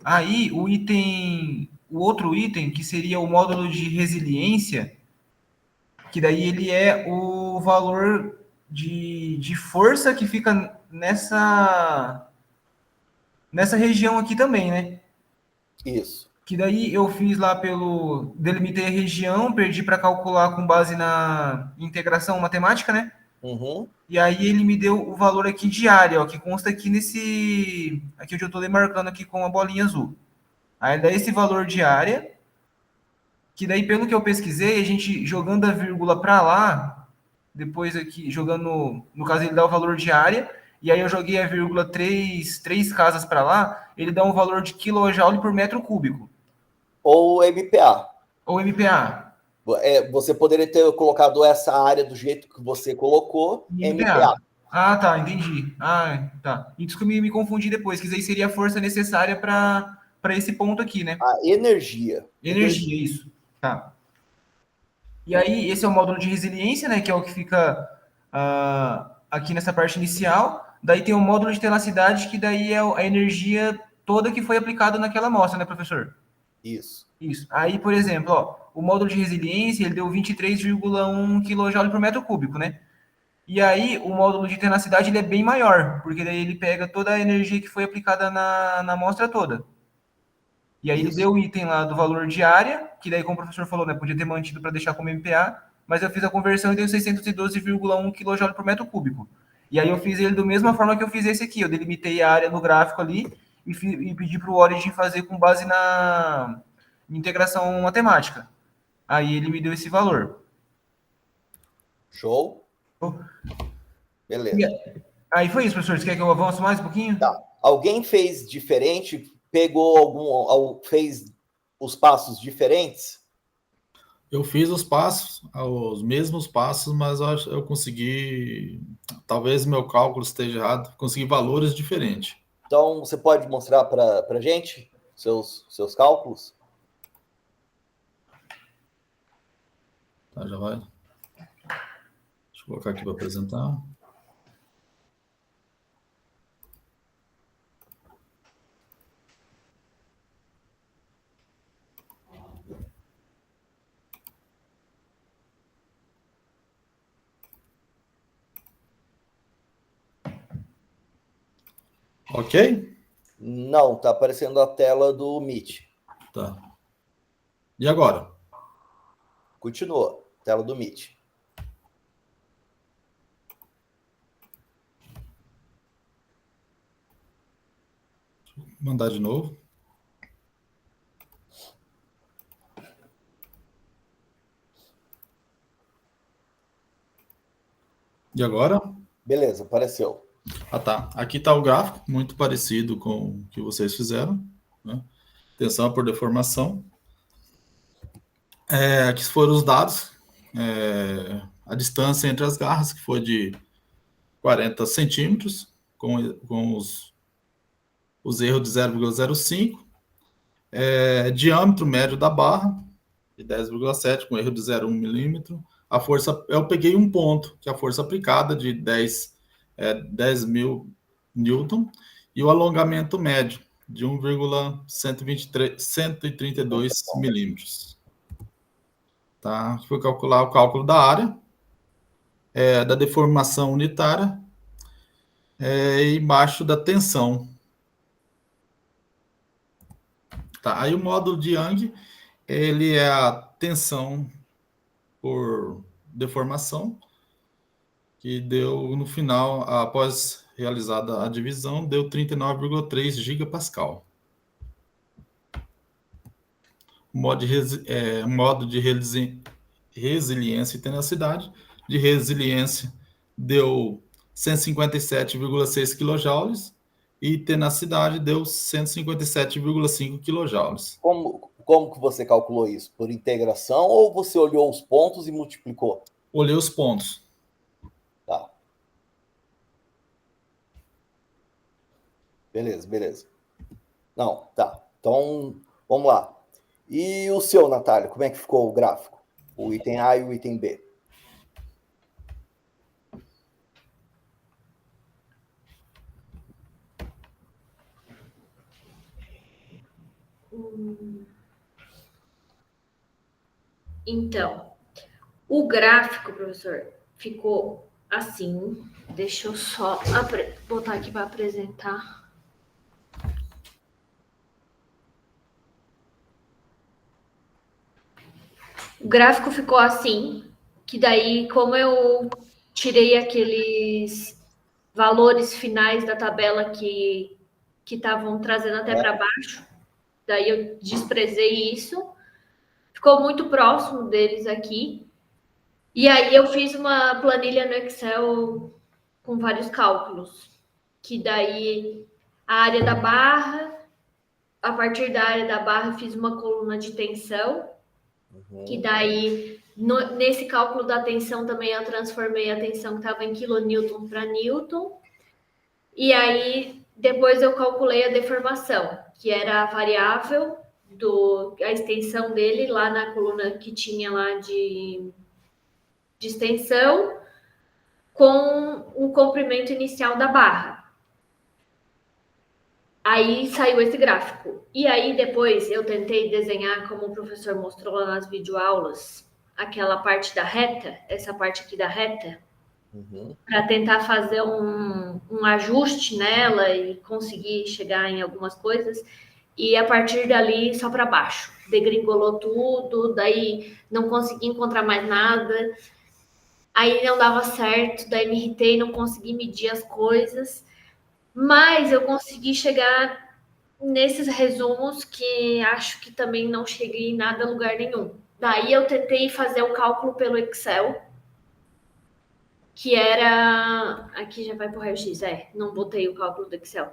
Aí o outro item, que seria o módulo de resiliência, que daí ele é o valor de força que fica nessa região aqui também, né? Isso. Que daí eu fiz lá delimitei a região, perdi para calcular com base na integração matemática, né? Uhum. E aí ele me deu o valor aqui de área, ó, que consta aqui aqui onde eu estou demarcando aqui com a bolinha azul. Aí dá esse valor de área, que daí pelo que eu pesquisei, a gente jogando a vírgula para lá, depois aqui, jogando, no caso ele dá o valor de área, e aí eu joguei a vírgula 3 casas para lá, ele dá um valor de quilojoule por metro cúbico. Ou MPa. Ou MPa. Você poderia ter colocado essa área do jeito que você colocou, MPa. Ah, tá, entendi. Ah, tá. Isso que eu me confundi depois, que isso aí seria a força necessária para esse ponto aqui, né? A energia. Energia, isso. Tá. E aí, esse é o módulo de resiliência, né? Que é o que fica aqui nessa parte inicial. Daí tem o módulo de tenacidade, que daí é a energia toda que foi aplicada naquela amostra, né, professor? Isso. Isso. Aí, por exemplo, ó, o módulo de resiliência, ele deu 23,1 kJ por metro cúbico, né? E aí, o módulo de tenacidade, ele é bem maior, porque daí ele pega toda a energia que foi aplicada na amostra toda. E aí, ele deu o item lá do valor de área, que daí, como o professor falou, né, podia ter mantido para deixar como MPa, mas eu fiz a conversão e deu 612,1 kJ por metro cúbico. E aí, eu fiz ele da mesma forma que eu fiz esse aqui. Eu delimitei a área no gráfico ali e pedi para o Origin fazer com base na integração matemática. Aí, ele me deu esse valor. Show? Beleza. Aí foi isso, professor. Você quer que eu avance mais um pouquinho? Tá. Alguém fez diferente? Fez os passos diferentes? Eu fiz os mesmos passos, mas eu consegui, talvez meu cálculo esteja errado, consegui valores diferentes. Então, você pode mostrar para a gente seus cálculos? Tá, já vai. Deixa eu colocar aqui para apresentar. Ok? Não, tá aparecendo a tela do Meet. Tá. E agora? Continua, tela do Meet. Vou mandar de novo. E agora? Beleza, apareceu. Ah, tá. Aqui está o gráfico, muito parecido com o que vocês fizeram, né? Tensão por deformação. Aqui foram os dados. A distância entre as garras, que foi de 40 centímetros, com os erros de 0,05. Diâmetro médio da barra, de 10,7, com erro de 0,1 milímetro. A força, eu peguei um ponto, que é a força aplicada de 10.000 newton, e o alongamento médio de 132 milímetros. Tá? Fui calcular o cálculo da área, da deformação unitária, e embaixo da tensão. Tá? Aí o módulo de Young, ele é a tensão por deformação, que deu, no final, após realizada a divisão, deu 39,3 gigapascal. Modo de resiliência e tenacidade. De resiliência deu 157,6 kJ e tenacidade deu 157,5 kJ. Como que você calculou isso? Por integração ou você olhou os pontos e multiplicou? Olhei os pontos. Tá. Beleza. Não, tá. Então, vamos lá. E o seu, Natália, como é que ficou o gráfico? O item A e o item B. Então, o gráfico, professor, ficou assim. Deixa eu só botar aqui para apresentar. O gráfico ficou assim, que daí, como eu tirei aqueles valores finais da tabela que estavam trazendo até para baixo, daí eu desprezei isso. Ficou muito próximo deles aqui. E aí eu fiz uma planilha no Excel com vários cálculos, que daí a área da barra, a partir da área da barra fiz uma coluna de tensão, que daí nesse cálculo da tensão também eu transformei a tensão que estava em quilonewton para newton, e aí depois eu calculei a deformação, que era a variável a extensão dele lá na coluna que tinha lá de extensão com o comprimento inicial da barra. Aí saiu esse gráfico. E aí depois eu tentei desenhar, como o professor mostrou lá nas videoaulas, aquela parte da reta, essa parte aqui da reta, para tentar fazer um ajuste nela e conseguir chegar em algumas coisas. E a partir dali, só para baixo. Degringolou tudo, daí não consegui encontrar mais nada. Aí não dava certo, daí me irritei, não consegui medir as coisas. Mas eu consegui chegar nesses resumos que acho que também não cheguei em nada, lugar nenhum. Daí eu tentei fazer o cálculo pelo Excel, que era... Aqui já vai para o raio-x, não botei o cálculo do Excel.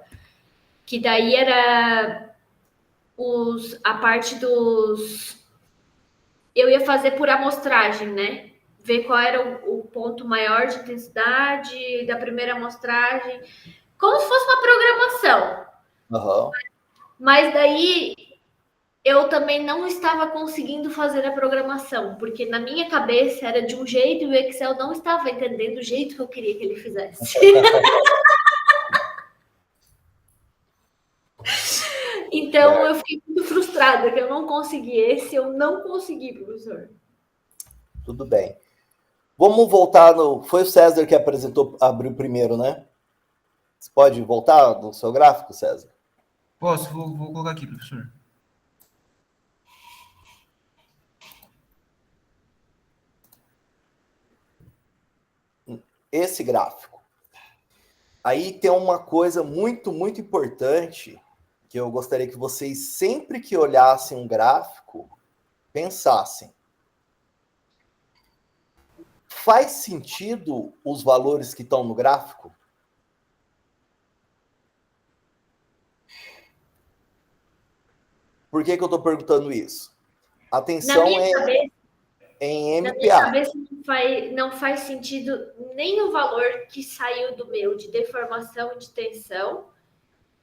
Que daí era a parte dos... Eu ia fazer por amostragem, né? Ver qual era o ponto maior de intensidade da primeira amostragem, como se fosse uma programação. Uhum. Mas daí eu também não estava conseguindo fazer a programação, porque na minha cabeça era de um jeito e o Excel não estava entendendo o jeito que eu queria que ele fizesse. Então eu fiquei muito frustrada que eu não consegui esse, eu não consegui, professor. Tudo bem. Vamos voltar no... Foi o César que abriu primeiro, né? Você pode voltar no seu gráfico, César? Posso? Vou colocar aqui, professor. Esse gráfico. Aí tem uma coisa muito, muito importante que eu gostaria que vocês, sempre que olhassem um gráfico, pensassem. Faz sentido os valores que estão no gráfico? Por que eu estou perguntando isso? Atenção em na minha MPa. cabeça não faz sentido nem o valor que saiu do meu de deformação e de tensão,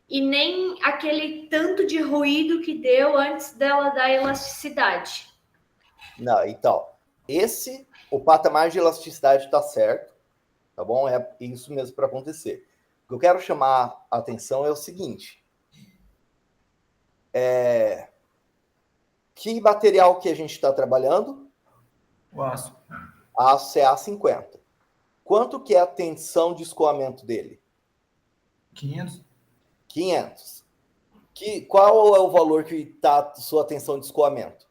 e nem aquele tanto de ruído que deu antes dela dar elasticidade. Não, então, o patamar de elasticidade está certo, tá bom? É isso mesmo para acontecer. O que eu quero chamar a atenção é o seguinte. Que material que a gente está trabalhando? O aço. Aço CA50. Quanto que é a tensão de escoamento dele? 500. 500. Qual é o valor que está a sua tensão de escoamento?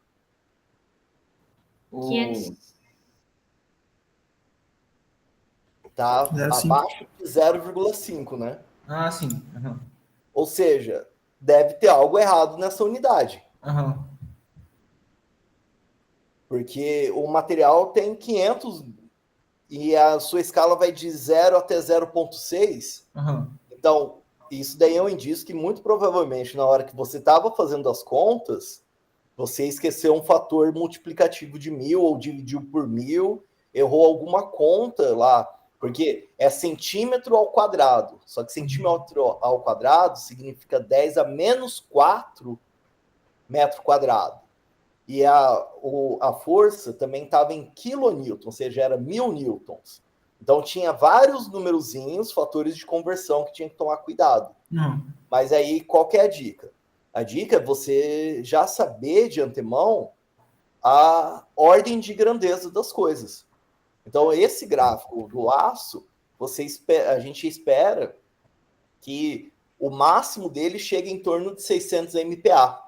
500. Está 0,5. abaixo de 0,5, né? Ah, sim. Uhum. Ou seja, deve ter algo errado nessa unidade. Uhum. Porque o material tem 500 e a sua escala vai de 0 até 0,6. Uhum. Então, isso daí é um indício que muito provavelmente na hora que você estava fazendo as contas, você esqueceu um fator multiplicativo de 1000 ou dividiu por 1000, errou alguma conta lá, porque é centímetro ao quadrado. Só que centímetro ao quadrado significa 10 a menos 4 metro quadrado. E a força também estava em quilonewton, ou seja, era 1000 newtons. Então tinha vários numerozinhos, fatores de conversão que tinha que tomar cuidado. Mas aí, qual que é a dica? A dica é você já saber de antemão a ordem de grandeza das coisas. Então, esse gráfico do aço, a gente espera que o máximo dele chegue em torno de 600 MPa.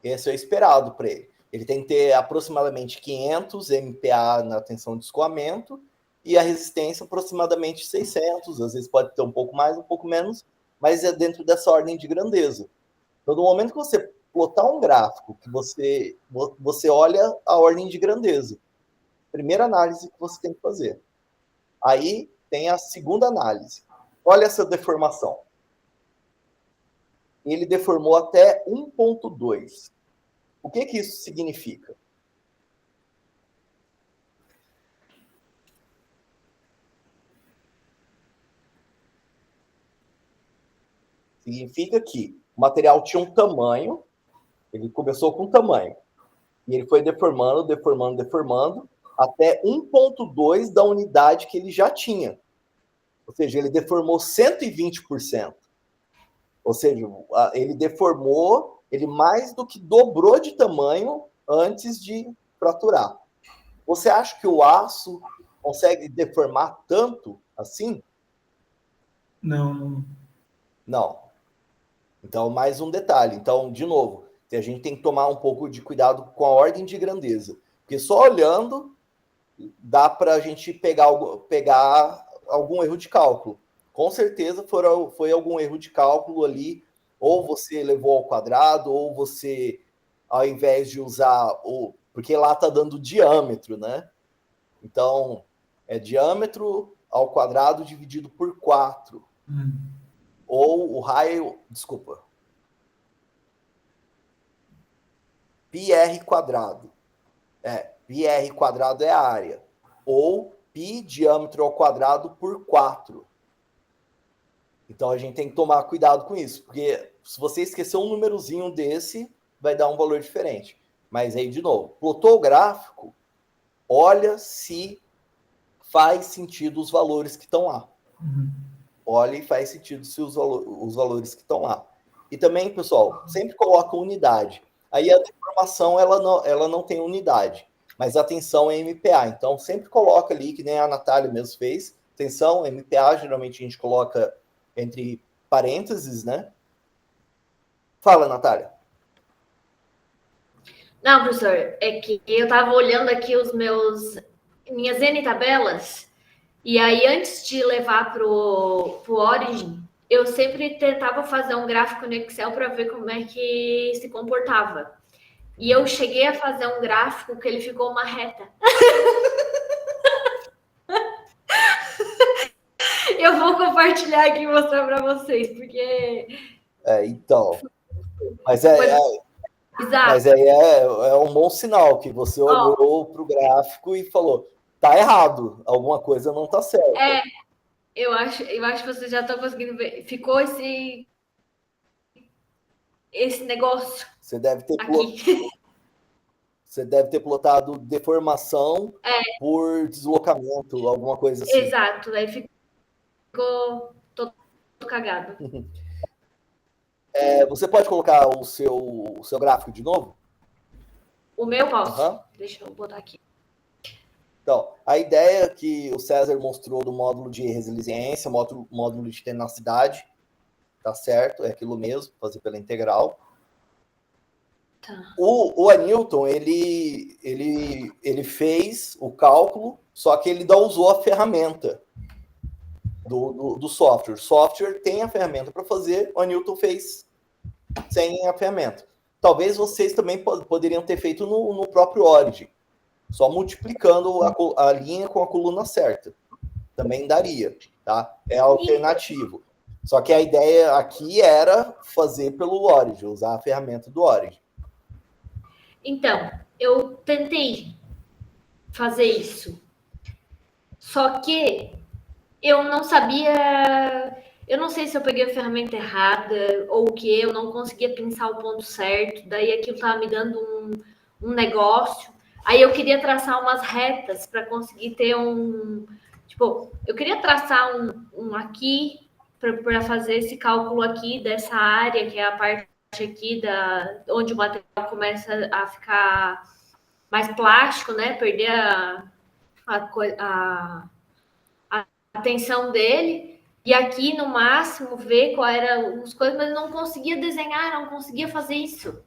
Esse é o esperado para ele. Ele tem que ter aproximadamente 500 MPa na tensão de escoamento e a resistência aproximadamente 600. Às vezes pode ter um pouco mais, um pouco menos, mas é dentro dessa ordem de grandeza. Então, no momento que você plotar um gráfico, que você olha a ordem de grandeza. Primeira análise que você tem que fazer. Aí tem a segunda análise. Olha essa deformação. Ele deformou até 1,2. O que isso significa? Significa que o material tinha um tamanho, ele começou com um tamanho, e ele foi deformando, até 1,2 da unidade que ele já tinha. Ou seja, ele deformou 120%. Ou seja, ele deformou, ele mais do que dobrou de tamanho antes de fraturar. Você acha que o aço consegue deformar tanto assim? Não. Não. Então, mais um detalhe. Então, de novo, a gente tem que tomar um pouco de cuidado com a ordem de grandeza. Porque só olhando dá para a gente pegar algum erro de cálculo. Com certeza foi algum erro de cálculo ali, ou você levou ao quadrado, ou você, ao invés de usar porque lá está dando diâmetro, né? Então, é diâmetro ao quadrado dividido por 4. Ou o raio, desculpa, πr quadrado. πr quadrado é a área. Ou π diâmetro ao quadrado por 4. Então, a gente tem que tomar cuidado com isso, porque se você esquecer um númerozinho desse, vai dar um valor diferente. Mas aí, de novo, plotou o gráfico, olha se faz sentido os valores que estão lá. Olha e faz sentido se os valores que estão lá. E também, pessoal, sempre coloca unidade. Aí a deformação, ela não tem unidade, mas a tensão é MPa. Então, sempre coloca ali, que nem a Natália mesmo fez, tensão, MPa, geralmente a gente coloca entre parênteses, né? Fala, Natália. Não, professor, é que eu estava olhando aqui minhas N tabelas, e aí antes de levar pro Origin, eu sempre tentava fazer um gráfico no Excel para ver como é que se comportava. E eu cheguei a fazer um gráfico que ele ficou uma reta. Eu vou compartilhar aqui e mostrar para vocês, porque... Então... Mas Exato. é um bom sinal que você olhou para o gráfico e falou, tá errado, alguma coisa não tá certa. Eu acho que vocês já estão conseguindo ver. Ficou esse negócio. Você deve ter aqui. Você deve ter plotado deformação por deslocamento, alguma coisa assim. Exato, aí ficou todo cagado. Você pode colocar o seu gráfico de novo? O meu posso? Uhum. Deixa eu botar aqui. Então, a ideia que o César mostrou do módulo de resiliência, módulo de tenacidade, tá certo? É aquilo mesmo, fazer pela integral. Tá. O Anilton, ele fez o cálculo, só que ele não usou a ferramenta do software. O software tem a ferramenta para fazer, o Anilton fez sem a ferramenta. Talvez vocês também poderiam ter feito no próprio Origin, só multiplicando a linha com a coluna certa. Também daria, tá? É alternativo. Só que a ideia aqui era fazer pelo Origin, usar a ferramenta do Origin. Então, eu tentei fazer isso. Só que eu não sabia... Eu não sei se eu peguei a ferramenta errada ou o que, eu não conseguia pensar o ponto certo. Daí aquilo estava me dando um negócio. Aí eu queria traçar umas retas para conseguir ter Tipo, eu queria traçar um aqui para fazer esse cálculo aqui dessa área, que é a parte aqui onde o material começa a ficar mais plástico, né? Perder a tensão dele. E aqui, no máximo, ver qual era as coisas, mas não conseguia desenhar, não conseguia fazer isso.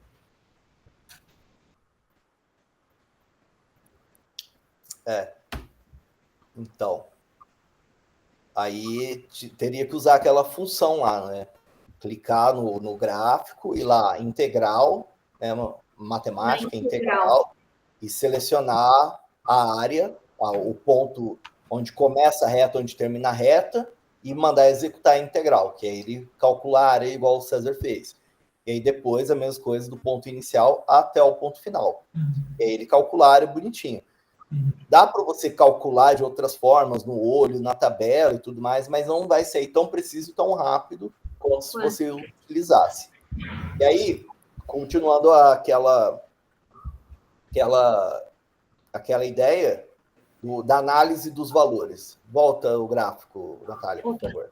Então, aí teria que usar aquela função lá, né? Clicar no gráfico, ir lá, integral, né? Matemática, integral, e selecionar a área, o ponto onde começa a reta, onde termina a reta, e mandar executar a integral, que é ele calcular a área igual o César fez. E aí depois a mesma coisa do ponto inicial até o ponto final. E aí ele calcular a área bonitinho. Dá para você calcular de outras formas, no olho, na tabela e tudo mais, mas não vai sair tão preciso e tão rápido quanto se você utilizasse. E aí, continuando aquela ideia da análise dos valores. Volta o gráfico, Natália, por favor.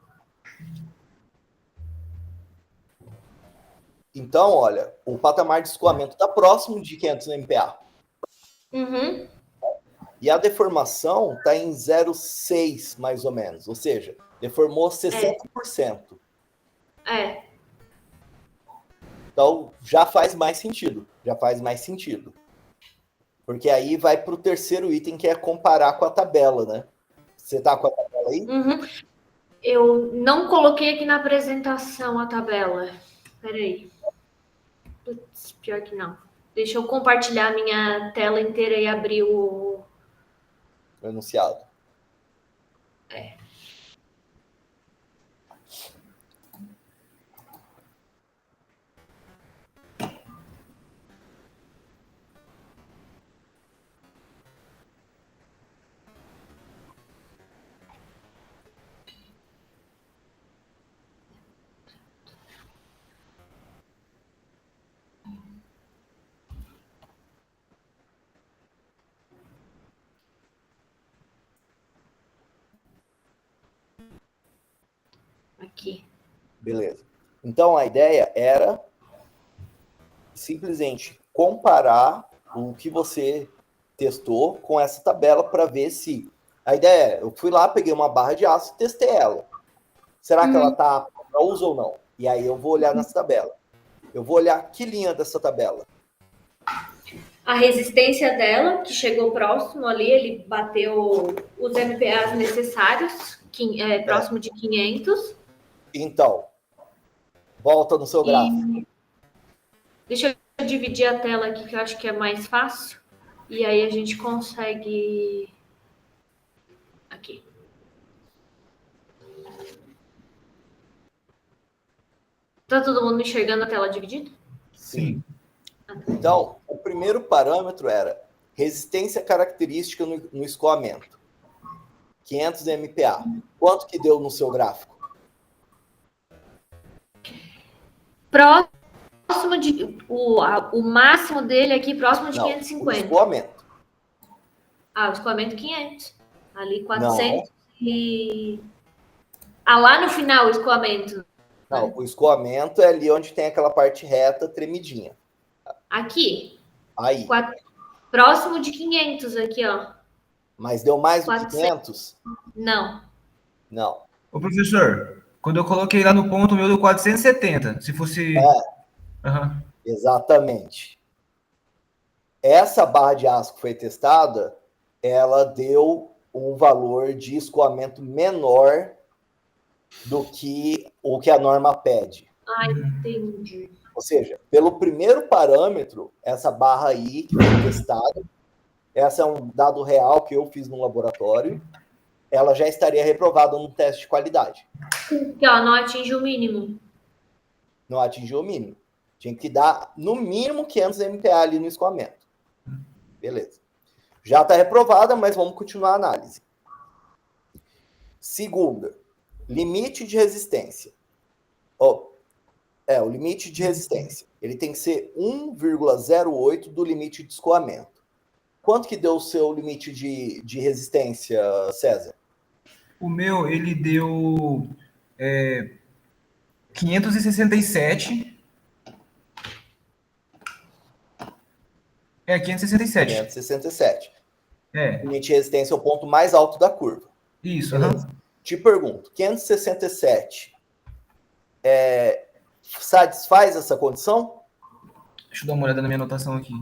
Então, olha, o patamar de escoamento está próximo de 500 MPa. Uhum. E a deformação está em 0,6, mais ou menos. Ou seja, deformou 60%. É. Então, já faz mais sentido. Porque aí vai para o terceiro item, que é comparar com a tabela, né? Você está com a tabela aí? Uhum. Eu não coloquei aqui na apresentação a tabela. Peraí. Putz, pior que não. Deixa eu compartilhar a minha tela inteira e abrir o Enunciado. aqui. Beleza. Então, a ideia era simplesmente comparar o que você testou com essa tabela para ver se... A ideia é, eu fui lá, peguei uma barra de aço e testei ela. Será que ela está para uso ou não? E aí eu vou olhar nessa tabela. Eu vou olhar que linha dessa tabela. A resistência dela, que chegou próximo ali, ele bateu os MPAs necessários, próximo de 500. Então, volta no seu gráfico. Deixa eu dividir a tela aqui, que eu acho que é mais fácil. E aí a gente consegue... Aqui. Tá todo mundo enxergando a tela dividida? Sim. Então, o primeiro parâmetro era resistência característica no escoamento. 500 MPa. Quanto que deu no seu gráfico? Próximo de... O máximo dele aqui, próximo de Não, 550. o escoamento. O escoamento 500. Ali 400 e... lá no final o escoamento. Não, o escoamento é ali onde tem aquela parte reta, tremidinha. Aqui. Aí. Próximo de 500 aqui, ó. Mas deu mais do 400. que 500? Não. Não. Ô, professor, quando eu coloquei lá no ponto, o meu deu 470. Se fosse... Uhum. Exatamente. Essa barra de aço que foi testada, ela deu um valor de escoamento menor do que o que a norma pede. Entendi. Ou seja, pelo primeiro parâmetro, essa barra aí que foi testada, essa é um dado real que eu fiz no laboratório, ela já estaria reprovada no teste de qualidade. Porque, não atinge o mínimo. Não atingiu o mínimo. Tinha que dar, no mínimo, 500 MPa ali no escoamento. Beleza. Já está reprovada, mas vamos continuar a análise. Segunda, limite de resistência. O limite de resistência. Ele tem que ser 1,08 do limite de escoamento. Quanto que deu o seu limite de resistência, César? O meu, ele deu 567. 567. 567. É. Limite de resistência é o ponto mais alto da curva. Isso. Te pergunto, 567 satisfaz essa condição? Deixa eu dar uma olhada na minha anotação aqui.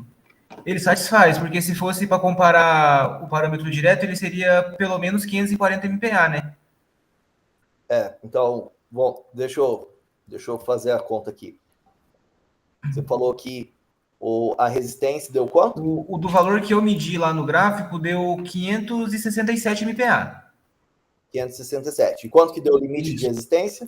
Ele satisfaz, porque se fosse para comparar o parâmetro direto, ele seria pelo menos 540 MPa, né? Então, bom, deixa eu fazer a conta aqui. Você falou que A resistência deu quanto? O do valor que eu medi lá no gráfico deu 567 MPa. 567. E quanto que deu o limite de resistência?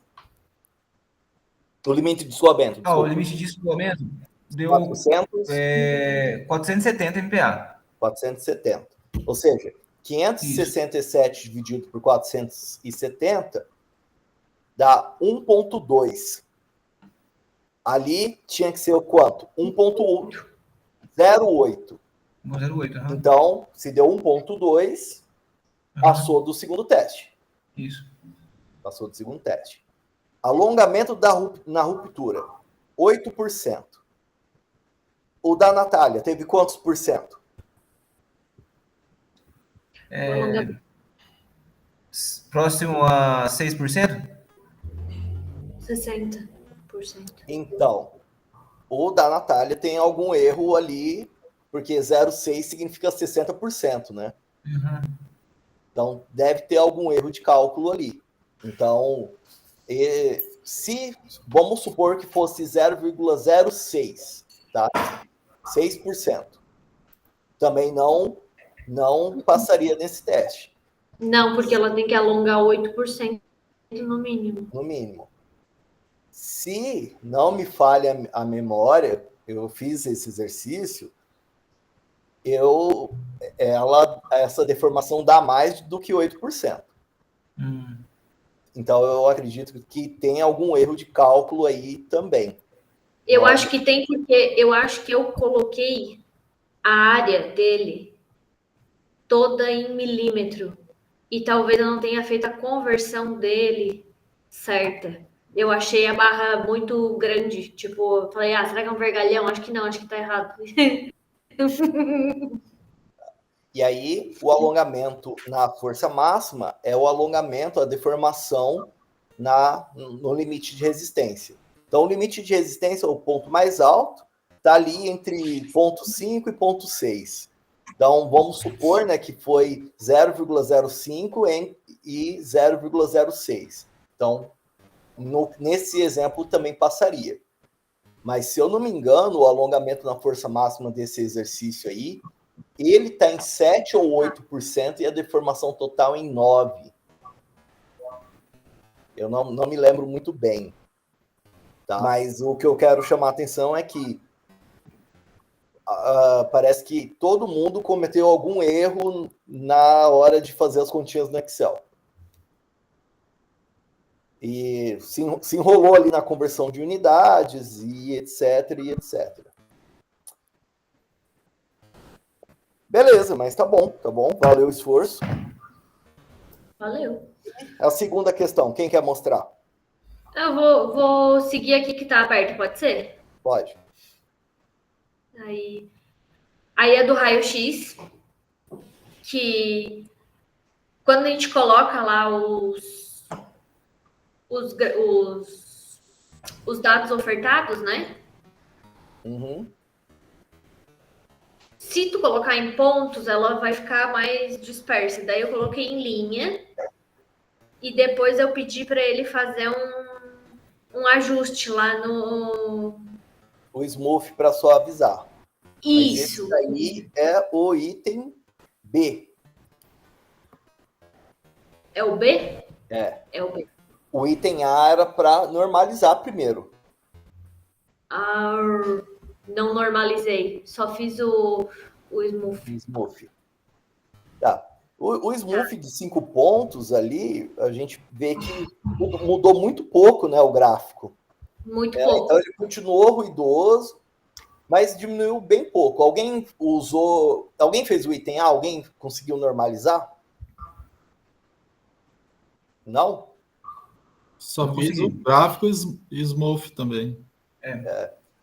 O limite de escoamento. O limite de escoamento deu 470 MPa. 470. Ou seja, 567 dividido por 470 dá 1,2. Ali tinha que ser o quanto? 1,08. 0,8. Então, se deu 1,2, passou do segundo teste. Isso. Passou do segundo teste. Alongamento na ruptura, 8%. O da Natália teve quantos por cento? Próximo a 6%? 60%. Então, o da Natália tem algum erro ali, porque 0,6 significa 60%, né? Uhum. Então, deve ter algum erro de cálculo ali. Então, se vamos supor que fosse 0,06, tá? 6%. Também não passaria nesse teste. Não, porque ela tem que alongar 8% no mínimo. No mínimo. Se não me falha a memória, eu fiz esse exercício, essa deformação dá mais do que 8%. Então, eu acredito que tem algum erro de cálculo aí também. Eu acho que tem, porque eu acho que eu coloquei a área dele toda em milímetro. E talvez eu não tenha feito a conversão dele certa. Eu achei a barra muito grande. Tipo, eu falei, será que é um vergalhão? Acho que não, acho que tá errado. E aí, o alongamento na força máxima é o alongamento, a deformação no limite de resistência. Então, o limite de resistência, o ponto mais alto, está ali entre 0,5 e 0,6. Então, vamos supor, né, que foi 0,05 e 0,06. Então, nesse exemplo também passaria. Mas, se eu não me engano, o alongamento na força máxima desse exercício aí, ele está em 7 ou 8% e a deformação total em 9%. Eu não me lembro muito bem. Tá? Mas o que eu quero chamar a atenção é que parece que todo mundo cometeu algum erro na hora de fazer as continhas no Excel. E se enrolou ali na conversão de unidades e etc, e etc. Beleza, mas tá bom. Valeu o esforço. Valeu. A segunda questão, quem quer mostrar? Eu vou seguir aqui que tá aberto, pode ser? Pode. Aí é do raio-x, que quando a gente coloca lá os dados ofertados, né? Uhum. Se tu colocar em pontos, ela vai ficar mais dispersa. Daí eu coloquei em linha e depois eu pedi para ele fazer um ajuste lá no... O smooth para suavizar. Isso. Mas esse aí é o item B. É o B? É. É o B. O item A era para normalizar primeiro. Não normalizei. Só fiz o smooth. Tá. O smooth de 5 pontos ali, a gente vê que mudou muito pouco, né, o gráfico. Muito pouco. Então ele continuou ruidoso, mas diminuiu bem pouco. Alguém fez o item A? Alguém conseguiu normalizar? Não? Só fiz o gráfico e smooth também.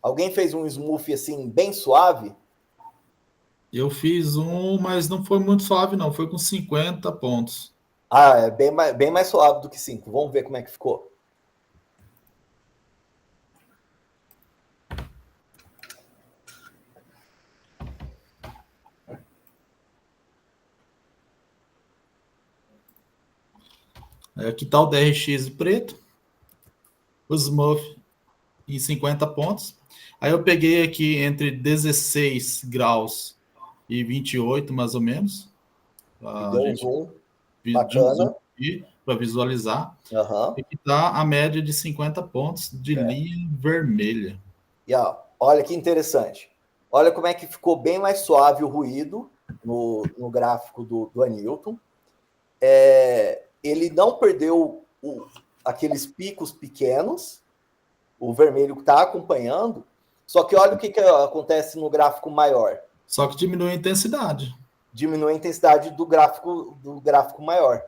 Alguém fez um smooth assim, bem suave? Eu fiz mas não foi muito suave, não. Foi com 50 pontos. É bem mais suave do que 5. Vamos ver como é que ficou. Aqui está o DRX preto, o smooth em 50 pontos. Aí eu peguei aqui entre 16 graus e 28, mais ou menos. E deu um zoom bacana para visualizar. Uhum. Aqui está a média de 50 pontos de linha vermelha. E ó, olha que interessante. Olha como é que ficou bem mais suave o ruído no gráfico do Anilton. Ele não perdeu aqueles picos pequenos, o vermelho que está acompanhando, só que olha o que acontece no gráfico maior. Só que diminui a intensidade. Diminui a intensidade do gráfico maior.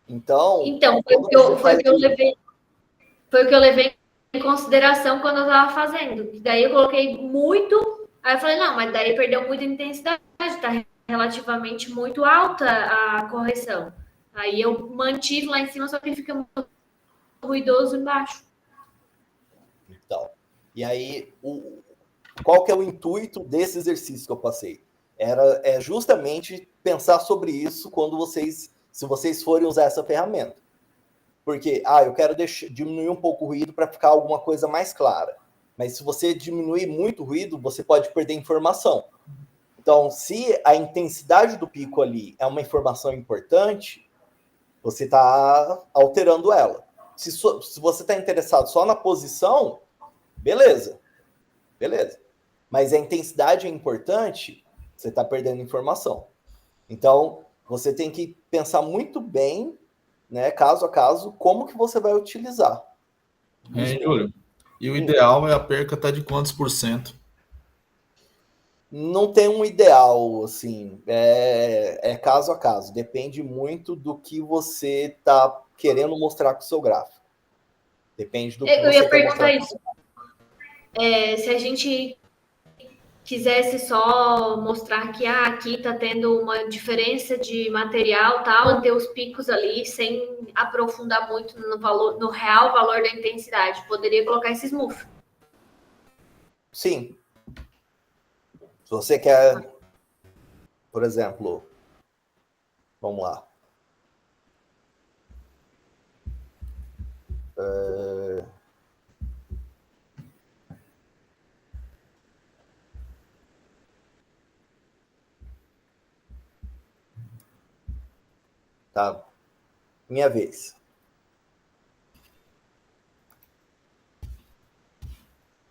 Então foi o que eu levei em consideração quando eu estava fazendo. Daí eu coloquei muito, aí eu falei, não, mas daí perdeu muita intensidade, está relativamente muito alta a correção. Aí eu mantive lá em cima, só que fica muito ruidoso embaixo. Então, e aí, qual que é o intuito desse exercício que eu passei? É justamente pensar sobre isso se vocês forem usar essa ferramenta. Porque, eu quero diminuir um pouco o ruído para ficar alguma coisa mais clara. Mas se você diminuir muito o ruído, você pode perder informação. Então, se a intensidade do pico ali é uma informação importante, você está alterando ela. Se você está interessado só na posição, beleza. Mas a intensidade é importante, você está perdendo informação. Então, você tem que pensar muito bem, né, caso a caso, como que você vai utilizar. Júlio, e o ideal é a perca estar de quantos %? Não tem um ideal, assim, é caso a caso. Depende muito do que você está querendo mostrar com o seu gráfico. Depende do que eu você ia quer perguntar mostrar. Isso. Se a gente quisesse só mostrar que aqui está tendo uma diferença de material, tal, ter os picos ali sem aprofundar muito no real valor da intensidade, poderia colocar esse smooth. Sim. Se você quer, por exemplo, vamos lá. Tá. Minha vez.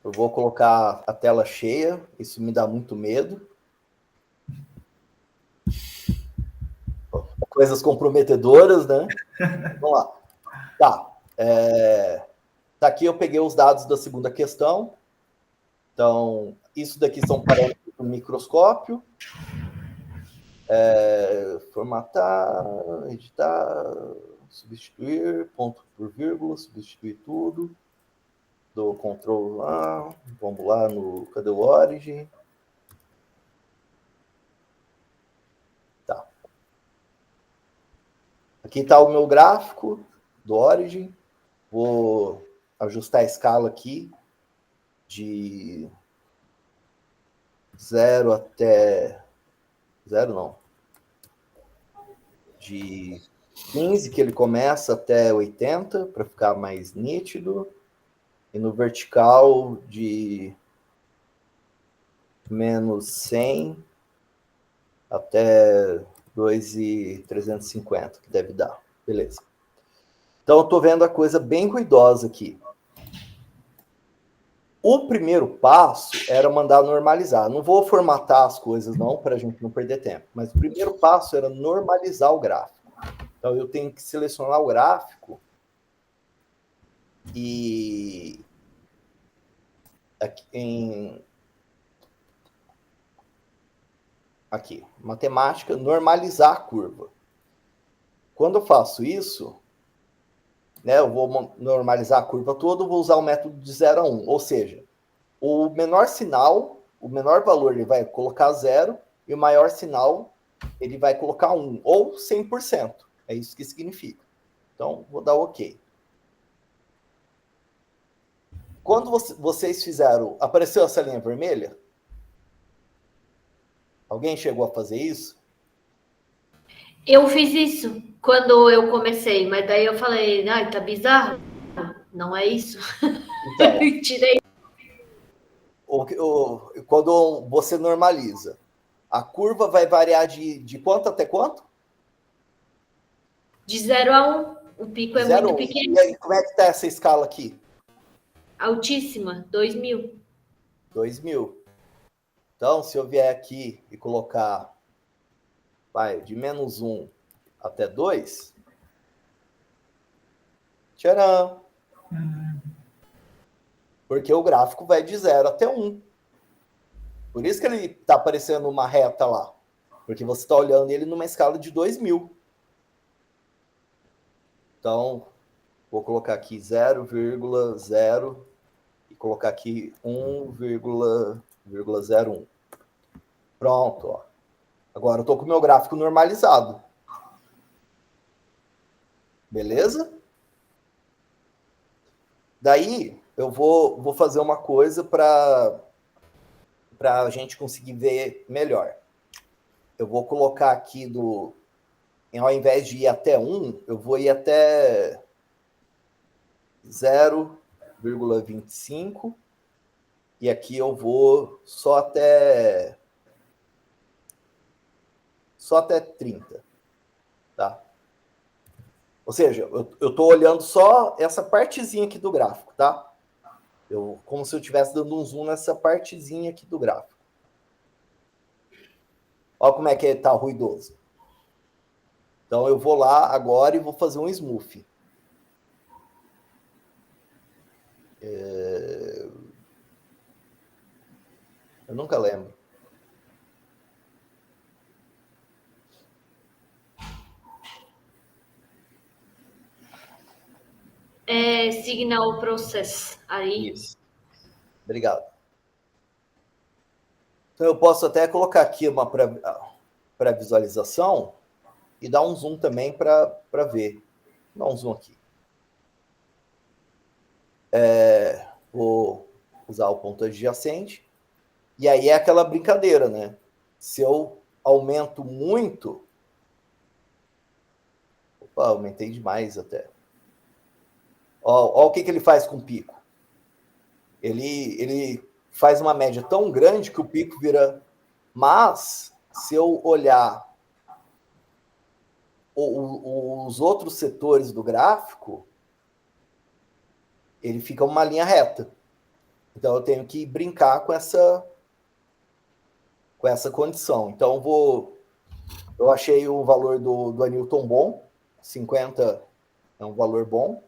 Eu vou colocar a tela cheia. Isso me dá muito medo. Coisas comprometedoras, né? Vamos lá. Tá. Tá aqui eu peguei os dados da segunda questão. Então, isso daqui são parâmetros do microscópio. Formatar, editar, substituir, ponto por vírgula, substituir tudo. Dou Ctrl lá, vamos lá no... Cadê o Origin? Tá. Aqui está o meu gráfico do Origin. Vou ajustar a escala aqui de 0 até... 0 não. De 15, que ele começa, até 80, para ficar mais nítido. E no vertical de menos 100 até 2.350, que deve dar. Beleza. Então, eu estou vendo a coisa bem ruidosa aqui. O primeiro passo era mandar normalizar. Não vou formatar as coisas, não, para a gente não perder tempo. Mas o primeiro passo era normalizar o gráfico. Então, eu tenho que selecionar o gráfico e aqui, matemática, normalizar a curva. Quando eu faço isso, né, eu vou normalizar a curva toda, eu vou usar o método de 0 a 1. Ou seja, o menor sinal, o menor valor, ele vai colocar 0, e o maior sinal, ele vai colocar 1, ou 100%. É isso que significa. Então, vou dar OK. Quando vocês fizeram... Apareceu essa linha vermelha? Alguém chegou a fazer isso? Eu fiz isso quando eu comecei, mas daí eu falei, tá bizarro? Não é isso? Então, Tirei. quando você normaliza, a curva vai variar de quanto até quanto? De 0 a 1. O pico é 0 muito a 1. pequeno. E aí, como é que está essa escala aqui? Altíssima, 2.000. 2.000. Então, se eu vier aqui e colocar de menos 1 até 2, tcharam! Porque o gráfico vai de 0 até 1. Por isso que ele está aparecendo uma reta lá. Porque você está olhando ele numa escala de 2.000. Então, vou colocar aqui 0,0 e colocar aqui 1,01. Pronto, ó. Agora eu estou com o meu gráfico normalizado. Beleza? Daí, eu vou fazer uma coisa para a gente conseguir ver melhor. Eu vou colocar aqui ao invés de ir até 1, eu vou ir até 0,25 e aqui eu vou só até 30, tá? Ou seja, eu estou olhando só essa partezinha aqui do gráfico, tá? Como se eu estivesse dando um zoom nessa partezinha aqui do gráfico. Olha como é que está ruidoso. Então, eu vou lá agora e vou fazer um smooth. Eu nunca lembro. Signal Process. Aí. Isso. Obrigado. Então, eu posso até colocar aqui uma pré-visualização e dar um zoom também para ver. Dá um zoom aqui. Vou usar o ponto adjacente. E aí é aquela brincadeira, né? Se eu aumento muito... Opa, aumentei demais até. Ó o que ele faz com o pico. Ele faz uma média tão grande que o pico vira... Mas, se eu olhar os outros setores do gráfico, ele fica uma linha reta. Então, eu tenho que brincar com essa condição. Então, eu achei o valor do Anilton bom. 50 é um valor bom.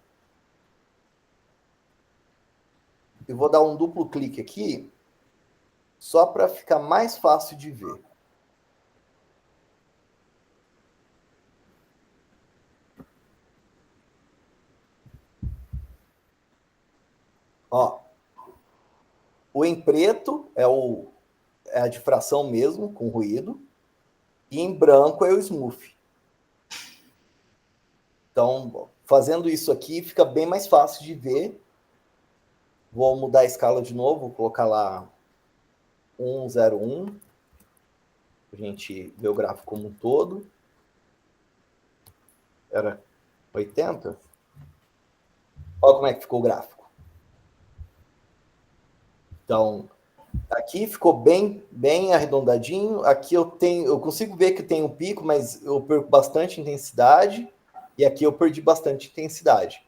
Eu vou dar um duplo clique aqui, só para ficar mais fácil de ver. Ó, o em preto é a difração mesmo, com ruído, e em branco é o smooth. Então, fazendo isso aqui, fica bem mais fácil de ver. Vou mudar a escala de novo, vou colocar lá 101, para a gente ver o gráfico como um todo. Era 80? Olha como é que ficou o gráfico. Então, aqui ficou bem arredondadinho. Aqui eu consigo ver que tem um pico, mas eu perco bastante intensidade. E aqui eu perdi bastante intensidade.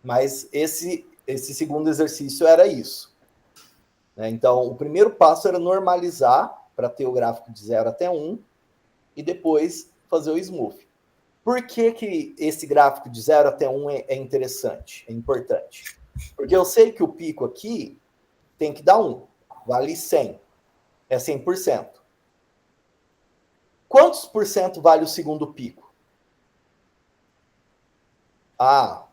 Mas esse segundo exercício era isso. Então, o primeiro passo era normalizar para ter o gráfico de 0 até 1 e depois fazer o smooth. Por que esse gráfico de 0 até 1 é interessante, é importante? Porque eu sei que o pico aqui tem que dar 1, vale 100, é 100%. Quantos por cento vale o segundo pico?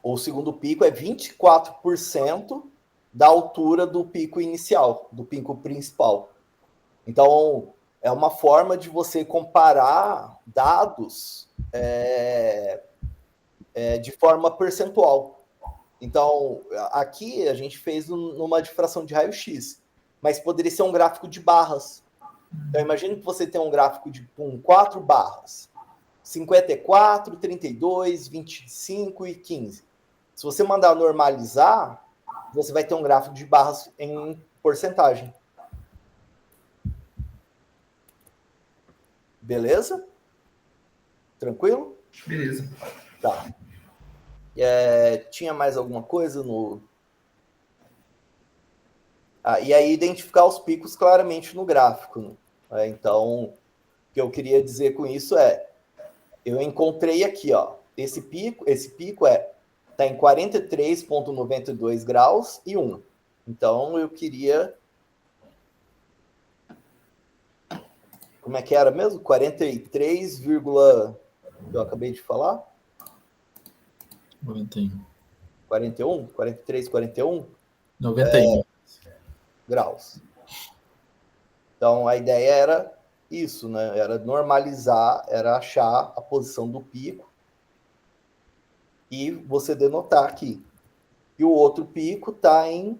O segundo pico é 24% da altura do pico inicial, do pico principal. Então, é uma forma de você comparar dados de forma percentual. Então, aqui a gente fez numa difração de raio-x, mas poderia ser um gráfico de barras. Então, imagine que você tem um gráfico com 4 barras. 54, 32, 25 e 15. Se você mandar normalizar, você vai ter um gráfico de barras em porcentagem. Beleza? Tranquilo? Beleza. Tá. Tinha mais alguma coisa no... e aí identificar os picos claramente no gráfico. Né? Então, o que eu queria dizer com isso eu encontrei aqui, ó, esse pico está em 43,92 graus e 1. Então, eu queria... Como é que era mesmo? 43, eu acabei de falar? 41? 43, 41? 91. Graus. Então, a ideia era isso, né? Era normalizar, era achar a posição do pico e você denotar aqui. E o outro pico está em...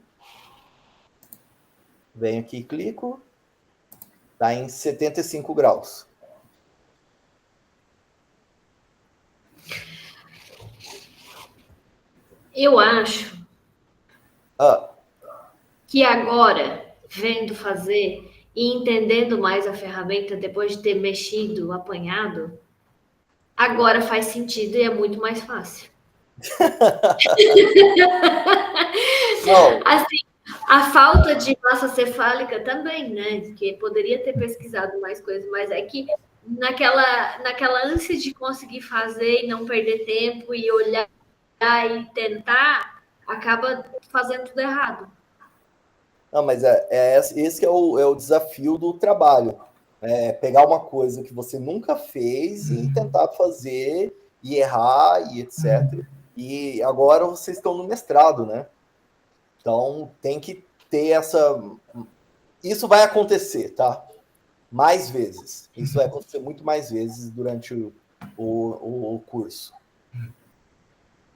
Venho aqui e clico. Está em 75 graus. Eu acho que agora, vendo fazer e entendendo mais a ferramenta, depois de ter mexido, apanhado, agora faz sentido e é muito mais fácil. Não. Assim, a falta de massa cefálica também, né? Que poderia ter pesquisado mais coisas, mas é que naquela ânsia de conseguir fazer e não perder tempo e olhar e tentar, acaba fazendo tudo errado. Não, mas esse que é o desafio do trabalho. Pegar uma coisa que você nunca fez e tentar fazer e errar e etc. E agora vocês estão no mestrado, né? Então tem que ter essa... Isso vai acontecer, tá? Mais vezes. Isso vai acontecer muito mais vezes durante o curso.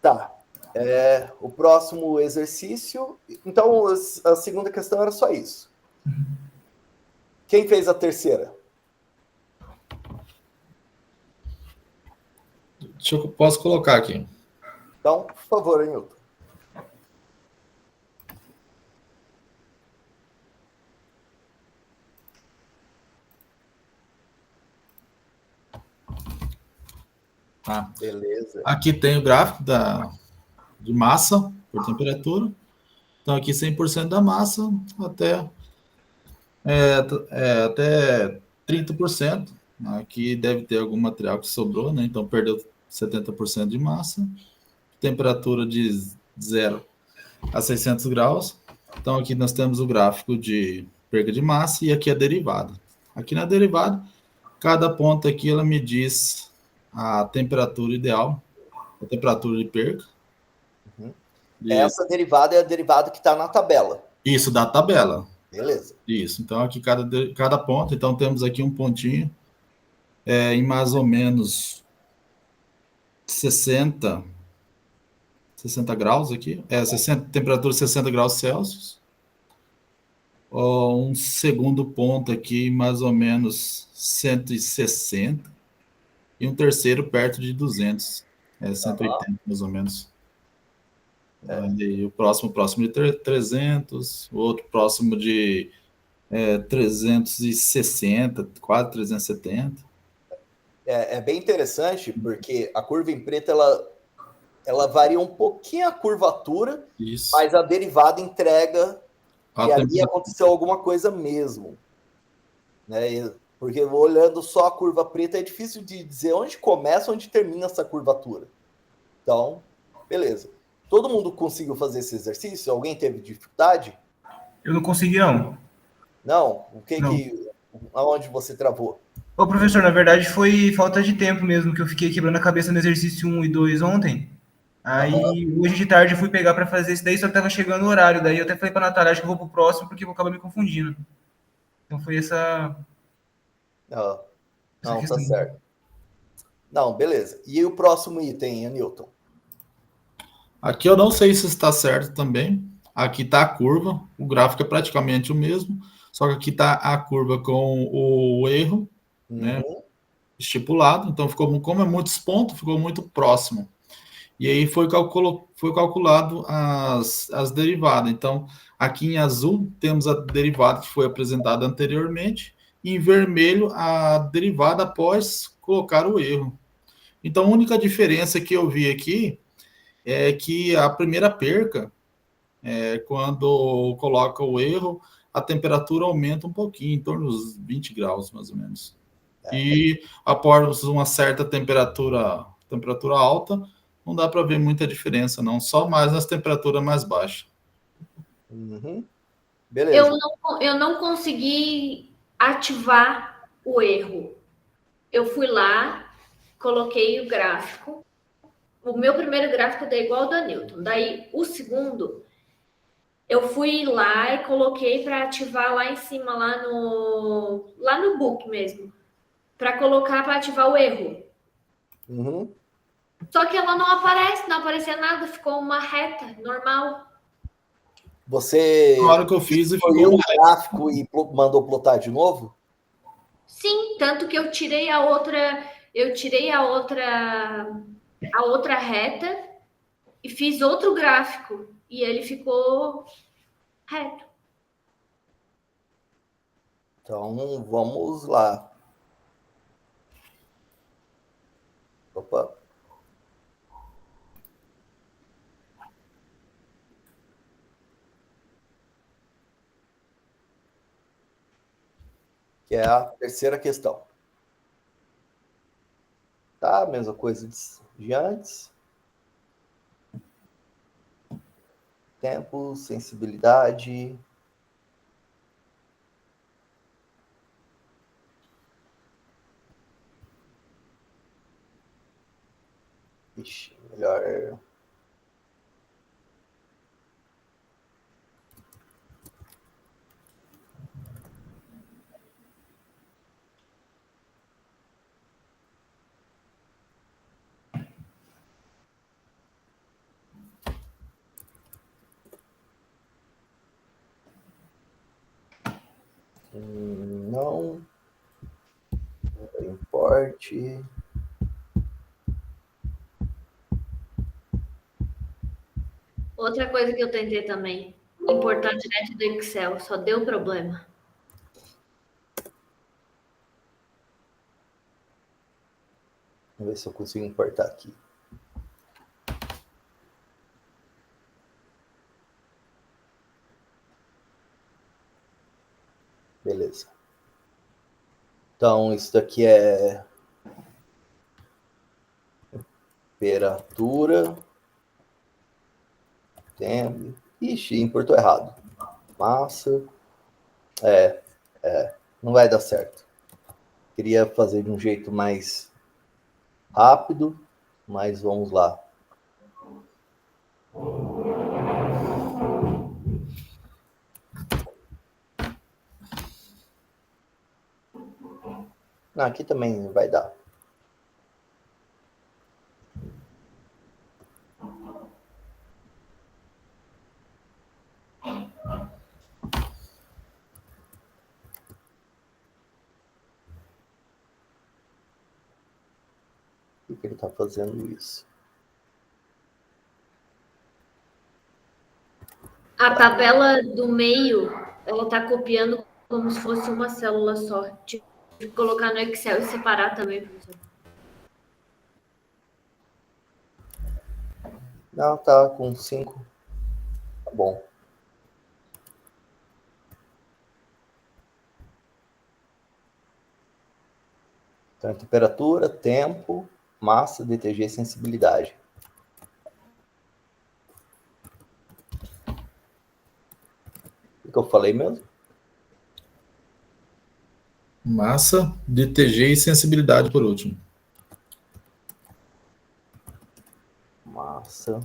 Tá. O próximo exercício... Então, a segunda questão era só isso. Quem fez a terceira? Posso colocar aqui. Então, por favor, Nilton. Beleza. Aqui tem o gráfico de massa por temperatura. Então, aqui 100% da massa até 30%. Aqui deve ter algum material que sobrou, né? Então, perdeu 70% de massa. Temperatura de 0 a 600 graus. Então, aqui nós temos o gráfico de perda de massa e aqui a derivada. Aqui na derivada, cada ponto aqui ela me diz a temperatura ideal, a temperatura de perca. Essa derivada é a derivada que está na tabela. Isso, da tabela. Beleza. Isso, então aqui cada ponto, então temos aqui um pontinho em mais ou menos 60 graus aqui, temperatura 60 graus Celsius. Um segundo ponto aqui, mais ou menos 160. E um terceiro perto de 200. 180, mais ou menos. E o próximo de 300. O outro próximo de 360, quase 370. É bem interessante, porque a curva em preto, ela varia um pouquinho a curvatura, Isso. mas a derivada entrega que ali aconteceu alguma coisa mesmo. Né? Porque olhando só a curva preta é difícil de dizer onde começa, onde termina essa curvatura. Então, beleza. Todo mundo conseguiu fazer esse exercício? Alguém teve dificuldade? Eu não consegui, não. Não? Não. Aonde você travou? Ô, professor, na verdade foi falta de tempo mesmo, que eu fiquei quebrando a cabeça no exercício 1 e 2 ontem. Aí, hoje de tarde eu fui pegar para fazer isso daí, só que tava chegando o horário. Daí eu até falei pra Natália, acho que eu vou pro próximo, porque eu vou acabar me confundindo. Então foi essa... Não, tá certo. Não, beleza. E o próximo item, Newton? Aqui eu não sei se está certo também. Aqui está a curva, o gráfico é praticamente o mesmo, só que aqui está a curva com o erro, né, estipulado. Então, como é muitos pontos, ficou muito próximo. E aí foi calculado as derivadas. Então, aqui em azul temos a derivada que foi apresentada anteriormente, e em vermelho a derivada após colocar o erro. Então, a única diferença que eu vi aqui é que a primeira perca, quando coloca o erro, a temperatura aumenta um pouquinho, em torno dos 20 graus, mais ou menos. E após uma certa temperatura alta, não dá para ver muita diferença, não. Só mais nas temperaturas mais baixas. Uhum. Beleza. Eu não consegui ativar o erro. Eu fui lá, coloquei o gráfico. O meu primeiro gráfico deu igual ao da Newton. Daí, o segundo, eu fui lá e coloquei para ativar lá em cima, lá no book mesmo. Para colocar para ativar o erro. Uhum. Só que ela não aparecia nada, ficou uma reta normal. Você Na hora que eu fiz, escolheu o gráfico e mandou plotar de novo? Sim, tanto que eu tirei a outra reta e fiz outro gráfico e ele ficou reto. Então, vamos lá. Opa. Que é a terceira questão. Tá, mesma coisa de antes. Tempo, sensibilidade. Ixi, melhor. Não. Importe. Outra coisa que eu tentei também, importar direto do Excel, só deu problema. Vamos ver se eu consigo importar aqui. Beleza. Então, isso daqui é temperatura. Tempo. Ixi, importou errado. Massa. Não vai dar certo. Queria fazer de um jeito mais rápido, mas vamos lá. Não, aqui também vai dar. Por que ele está fazendo isso? A tabela do meio, ela tá copiando como se fosse uma célula só. Tive que colocar no Excel e separar também, professor. Não, tá com 5. Tá bom. Então, temperatura, tempo, massa, DTG e sensibilidade. O que eu falei mesmo? Massa, DTG e sensibilidade por último. Massa,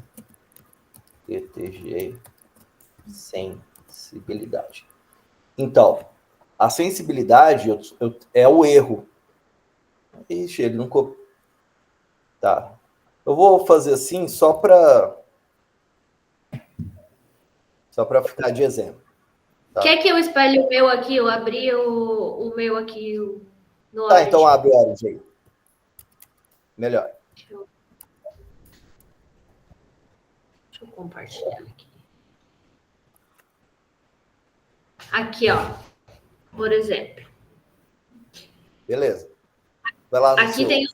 DTG, sensibilidade. Então, a sensibilidade é o erro. Ixi, ele não... Tá. Eu vou fazer assim só para ficar de exemplo. Tá. Quer que eu espelhe o meu aqui? Eu abri o meu aqui no Tá, então abre o Orange aí. Melhor. Deixa eu compartilhar aqui. Aqui, ó. Por exemplo. Beleza. Vai lá no Aqui seu... tem...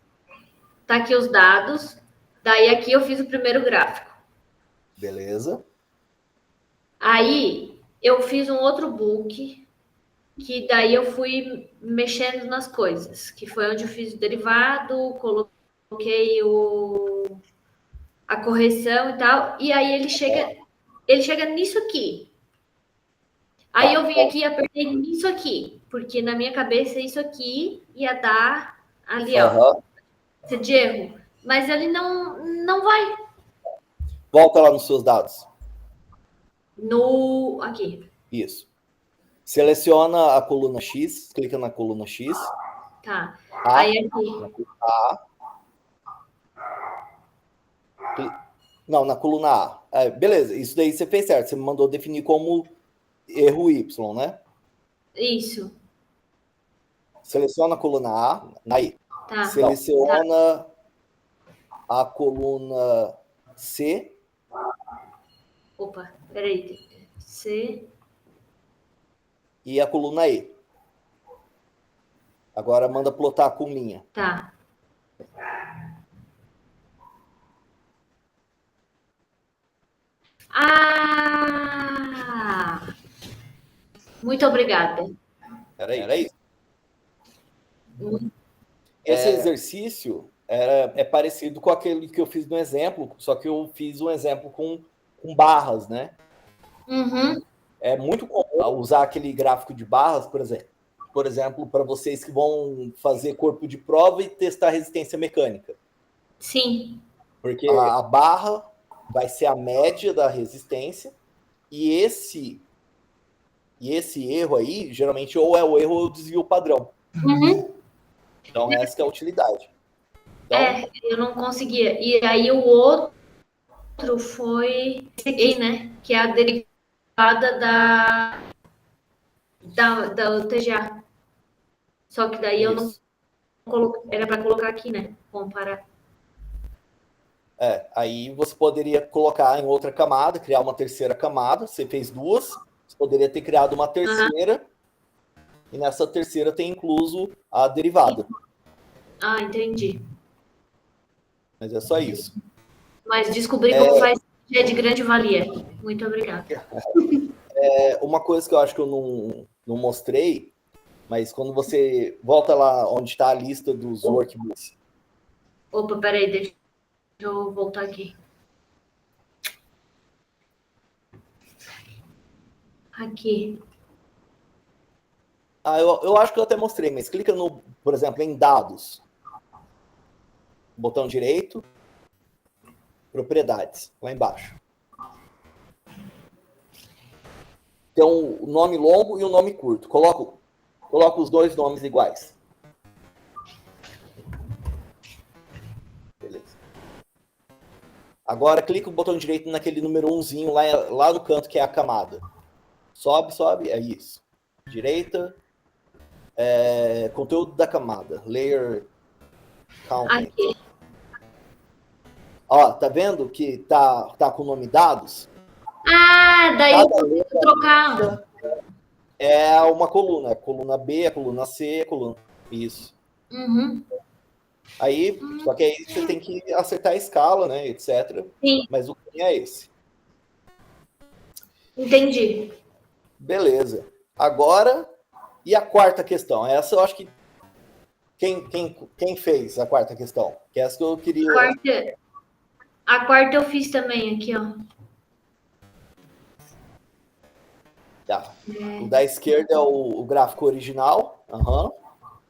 Tá aqui os dados. Daí aqui eu fiz o primeiro gráfico. Beleza. Aí eu fiz um outro book, que daí eu fui mexendo nas coisas, que foi onde eu fiz o derivado, coloquei a correção e tal, e aí ele chega nisso aqui. Aí eu vim aqui e apertei nisso aqui, porque na minha cabeça isso aqui ia dar ali, ó, de erro. Mas ele não vai. Volta lá nos seus dados. Aqui. Isso. Seleciona a coluna X, clica na coluna X. Tá. A, aí aqui. Não, na coluna A. Beleza, isso daí você fez certo. Você me mandou definir como erro Y, né? Isso. Seleciona a coluna A, aí. Tá. Seleciona a coluna C. Opa, peraí. C. E a coluna E. Agora manda plotar a colminha. Tá. Muito obrigada. Era isso. Esse exercício é parecido com aquele que eu fiz no exemplo, só que eu fiz um exemplo com barras, né? Uhum. É muito comum usar aquele gráfico de barras, por exemplo, para vocês que vão fazer corpo de prova e testar resistência mecânica. Sim. Porque a barra vai ser a média da resistência e esse erro aí, geralmente, ou é o erro ou o desvio padrão. Uhum. Então, essa que é a utilidade. Então, eu não conseguia. E aí o outro foi esse aqui, né? Que é a derivada da TGA. Só que daí eu não coloquei. Era para colocar aqui, né? Comparar. Aí você poderia colocar em outra camada, criar uma terceira camada. Você fez duas, você poderia ter criado uma terceira. E nessa terceira tem incluso a derivada. Entendi. Mas é só isso. Mas descobri como faz é de grande valia. Muito obrigada. Uma coisa que eu acho que eu não mostrei, mas quando você volta lá onde está a lista dos workbooks. Opa, peraí, deixa eu voltar aqui. Aqui. Eu acho que eu até mostrei, mas clica por exemplo, em dados. Botão direito. Propriedades, lá embaixo. Tem um nome longo e um nome curto. Coloca os dois nomes iguais. Beleza. Agora clica o botão direito naquele número 1zinho lá no canto, que é a camada. Sobe, é isso. Direita. Conteúdo da camada. Layer Content. Aqui. Ó, tá vendo que tá com o nome dados? Daí eu preciso trocar. É uma coluna. A coluna B, a coluna C, a coluna... Isso. Uhum. Aí, só que aí você tem que acertar a escala, né, etc. Sim. Mas o caminho é esse. Entendi. Beleza. Agora, e a quarta questão? Essa eu acho que... Quem fez a quarta questão? Que é essa que eu queria... A quarta eu fiz também aqui, ó. Tá. O da esquerda é o gráfico original.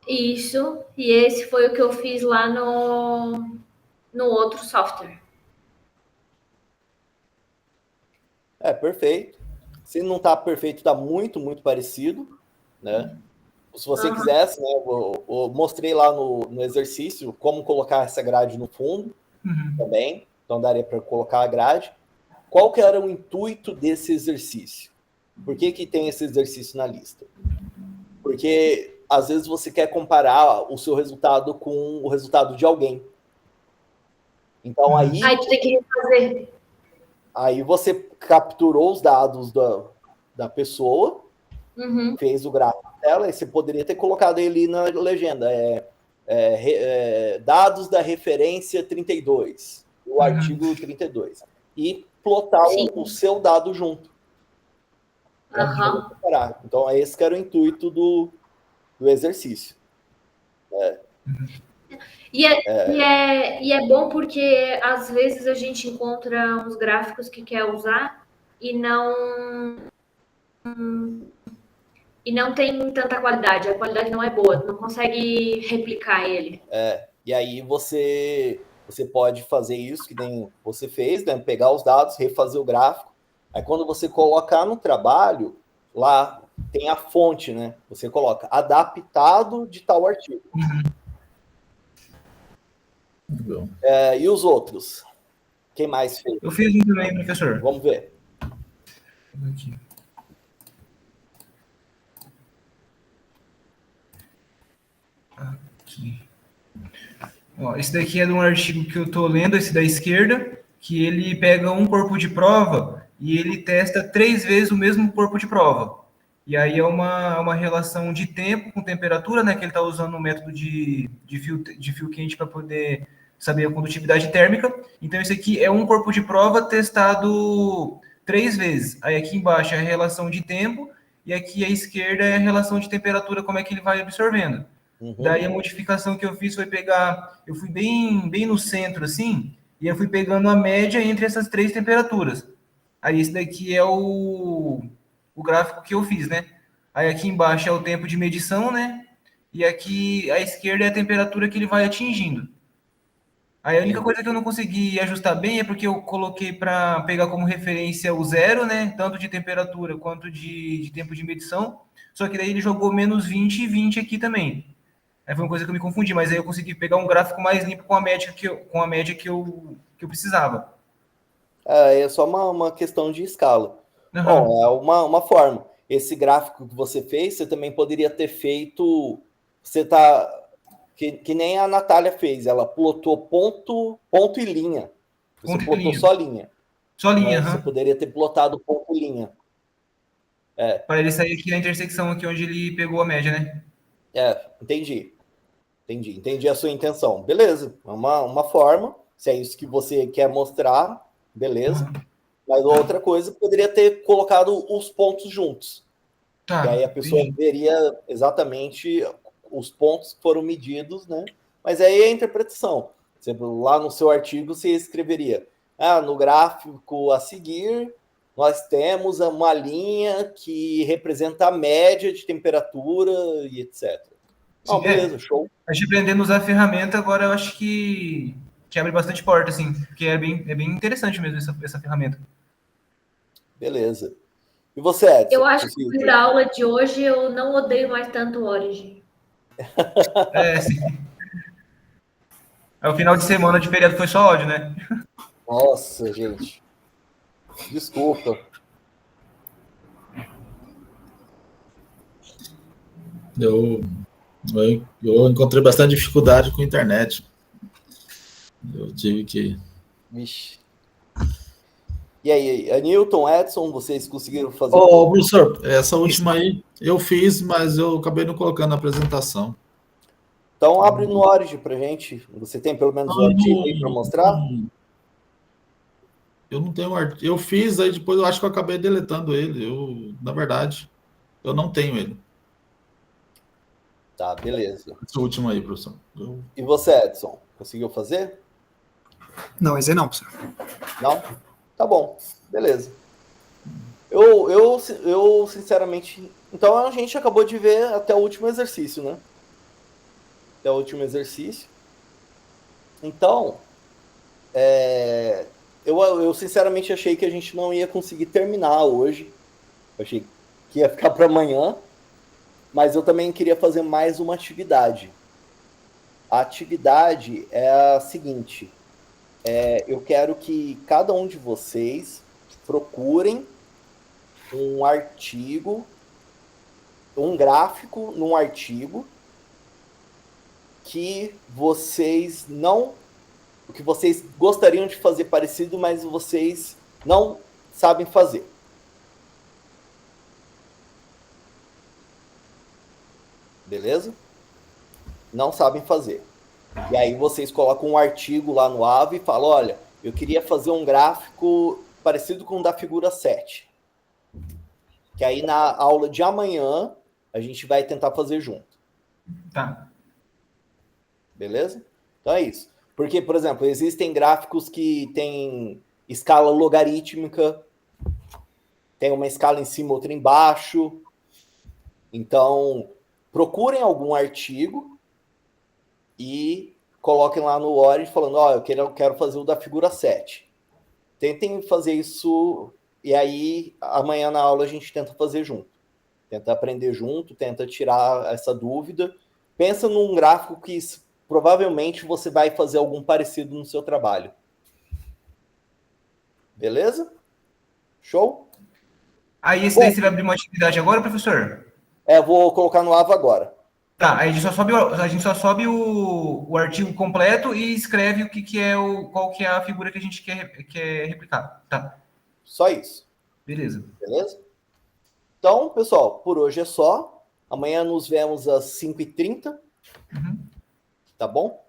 Isso. E esse foi o que eu fiz lá no outro software. Perfeito. Se não tá perfeito, tá muito, muito parecido, né? Se você quisesse, né, eu mostrei lá no exercício como colocar essa grade no fundo também. Então, daria para colocar a grade. Qual que era o intuito desse exercício? Por que tem esse exercício na lista? Porque, às vezes, você quer comparar o seu resultado com o resultado de alguém. Então, aí... Aí tu tem que refazer. Aí você capturou os dados da pessoa, Uhum. fez o gráfico dela, e você poderia ter colocado ele na legenda. Dados da referência 32, o artigo 32. E plotar o seu dado junto. Aham. Então, esse que era o intuito do exercício. E é bom porque às vezes a gente encontra uns gráficos que quer usar e não tem tanta qualidade. A qualidade não é boa, não consegue replicar ele. E aí você pode fazer isso que nem você fez, né? Pegar os dados, refazer o gráfico. Aí quando você colocar no trabalho, lá tem a fonte, né? Você coloca adaptado de tal artigo. E os outros? Quem mais fez? Eu fiz um também, professor. Vamos ver. Aqui. Ó, esse daqui é de um artigo que eu estou lendo, esse da esquerda, que ele pega um corpo de prova e ele testa 3 vezes o mesmo corpo de prova. E aí é uma relação de tempo com temperatura, né? Que ele está usando um método de fio quente para poder saber a condutividade térmica. Então, esse aqui é um corpo de prova testado 3 vezes. Aí aqui embaixo é a relação de tempo e aqui à esquerda é a relação de temperatura, como é que ele vai absorvendo. Daí a modificação que eu fiz foi pegar, eu fui bem no centro assim, e eu fui pegando a média entre essas 3 temperaturas. Aí esse daqui é o gráfico que eu fiz, né? Aí aqui embaixo é o tempo de medição, né? E aqui à esquerda é a temperatura que ele vai atingindo. Aí a única coisa que eu não consegui ajustar bem é porque eu coloquei para pegar como referência o zero, né? Tanto de temperatura quanto de tempo de medição. Só que daí ele jogou menos 20 e 20 aqui também. Aí foi uma coisa que eu me confundi, mas aí eu consegui pegar um gráfico mais limpo com a média que eu precisava. É só uma questão de escala. Uhum. Bom, é uma forma. Esse gráfico que você fez, você também poderia ter feito. Você tá. Que nem a Natália fez, ela plotou ponto e linha. Você Ponto e plotou linha. só linha. Só linha, Você poderia ter plotado ponto e linha. Para ele sair aqui na intersecção, aqui onde ele pegou a média, né? Entendi a sua intenção. Beleza, é uma forma. Se é isso que você quer mostrar, beleza. Mas outra coisa, poderia ter colocado os pontos juntos. Tá, e aí a pessoa entendi. veria exatamente os pontos que foram medidos, né? Mas aí é a interpretação. Por exemplo, lá no seu artigo você escreveria: no gráfico a seguir, nós temos uma linha que representa a média de temperatura e etc. Sim, Beleza, show. A gente aprendendo a usar a ferramenta, agora eu acho que abre bastante porta, assim, porque é bem interessante mesmo essa ferramenta. Beleza. E você, Edson? Eu acho que da aula de hoje eu não odeio mais tanto o Origin. Sim. O final de semana de feriado foi só ódio, né? Nossa, gente. Desculpa. Eu encontrei bastante dificuldade com a internet. Eu tive que... Vixe. E aí, Anilton, Edson, vocês conseguiram fazer? Professor, essa última aí eu fiz, mas eu acabei não colocando na apresentação. Então abre no Origin pra gente. Você tem pelo menos um artigo aí para mostrar? Eu não tenho um artigo. Eu fiz, aí depois eu acho que eu acabei deletando ele. Na verdade, eu não tenho ele. Tá, beleza. Esse último aí, professor. E você, Edson, conseguiu fazer? Não, esse não, professor. Não? Tá bom, beleza. Eu sinceramente... Então a gente acabou de ver até o último exercício, né? Até o último exercício. Então, eu sinceramente achei que a gente não ia conseguir terminar hoje. Eu achei que ia ficar para amanhã. Mas eu também queria fazer mais uma atividade. A atividade é a seguinte. Eu quero que cada um de vocês procurem um artigo, um gráfico num artigo que vocês gostariam de fazer parecido, mas vocês não sabem fazer. Beleza? Não sabem fazer. E aí vocês colocam um artigo lá no AVA e falam, olha, eu queria fazer um gráfico parecido com o da figura 7. Que aí na aula de amanhã a gente vai tentar fazer junto. Tá. Beleza? Então é isso. Porque, por exemplo, existem gráficos que têm escala logarítmica, tem uma escala em cima, outra embaixo. Então, procurem algum artigo e coloquem lá no Word falando, ó, eu quero fazer o da figura 7. Tentem fazer isso e aí amanhã na aula a gente tenta fazer junto. Tenta aprender junto, tenta tirar essa dúvida. Pensa num gráfico que provavelmente você vai fazer algum parecido no seu trabalho. Beleza? Show? Aí esse daí você vai abrir uma atividade agora, professor? Vou colocar no AVA agora. Tá, aí a gente só sobe o artigo completo e escreve qual que é a figura que a gente quer replicar. Tá. Só isso. Beleza. Beleza? Então, pessoal, por hoje é só. Amanhã nos vemos às 5h30. Uhum. Tá bom?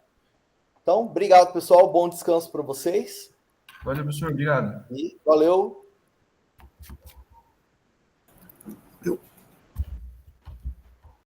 Então, obrigado, pessoal. Bom descanso para vocês. Valeu, professor. Obrigado. E valeu.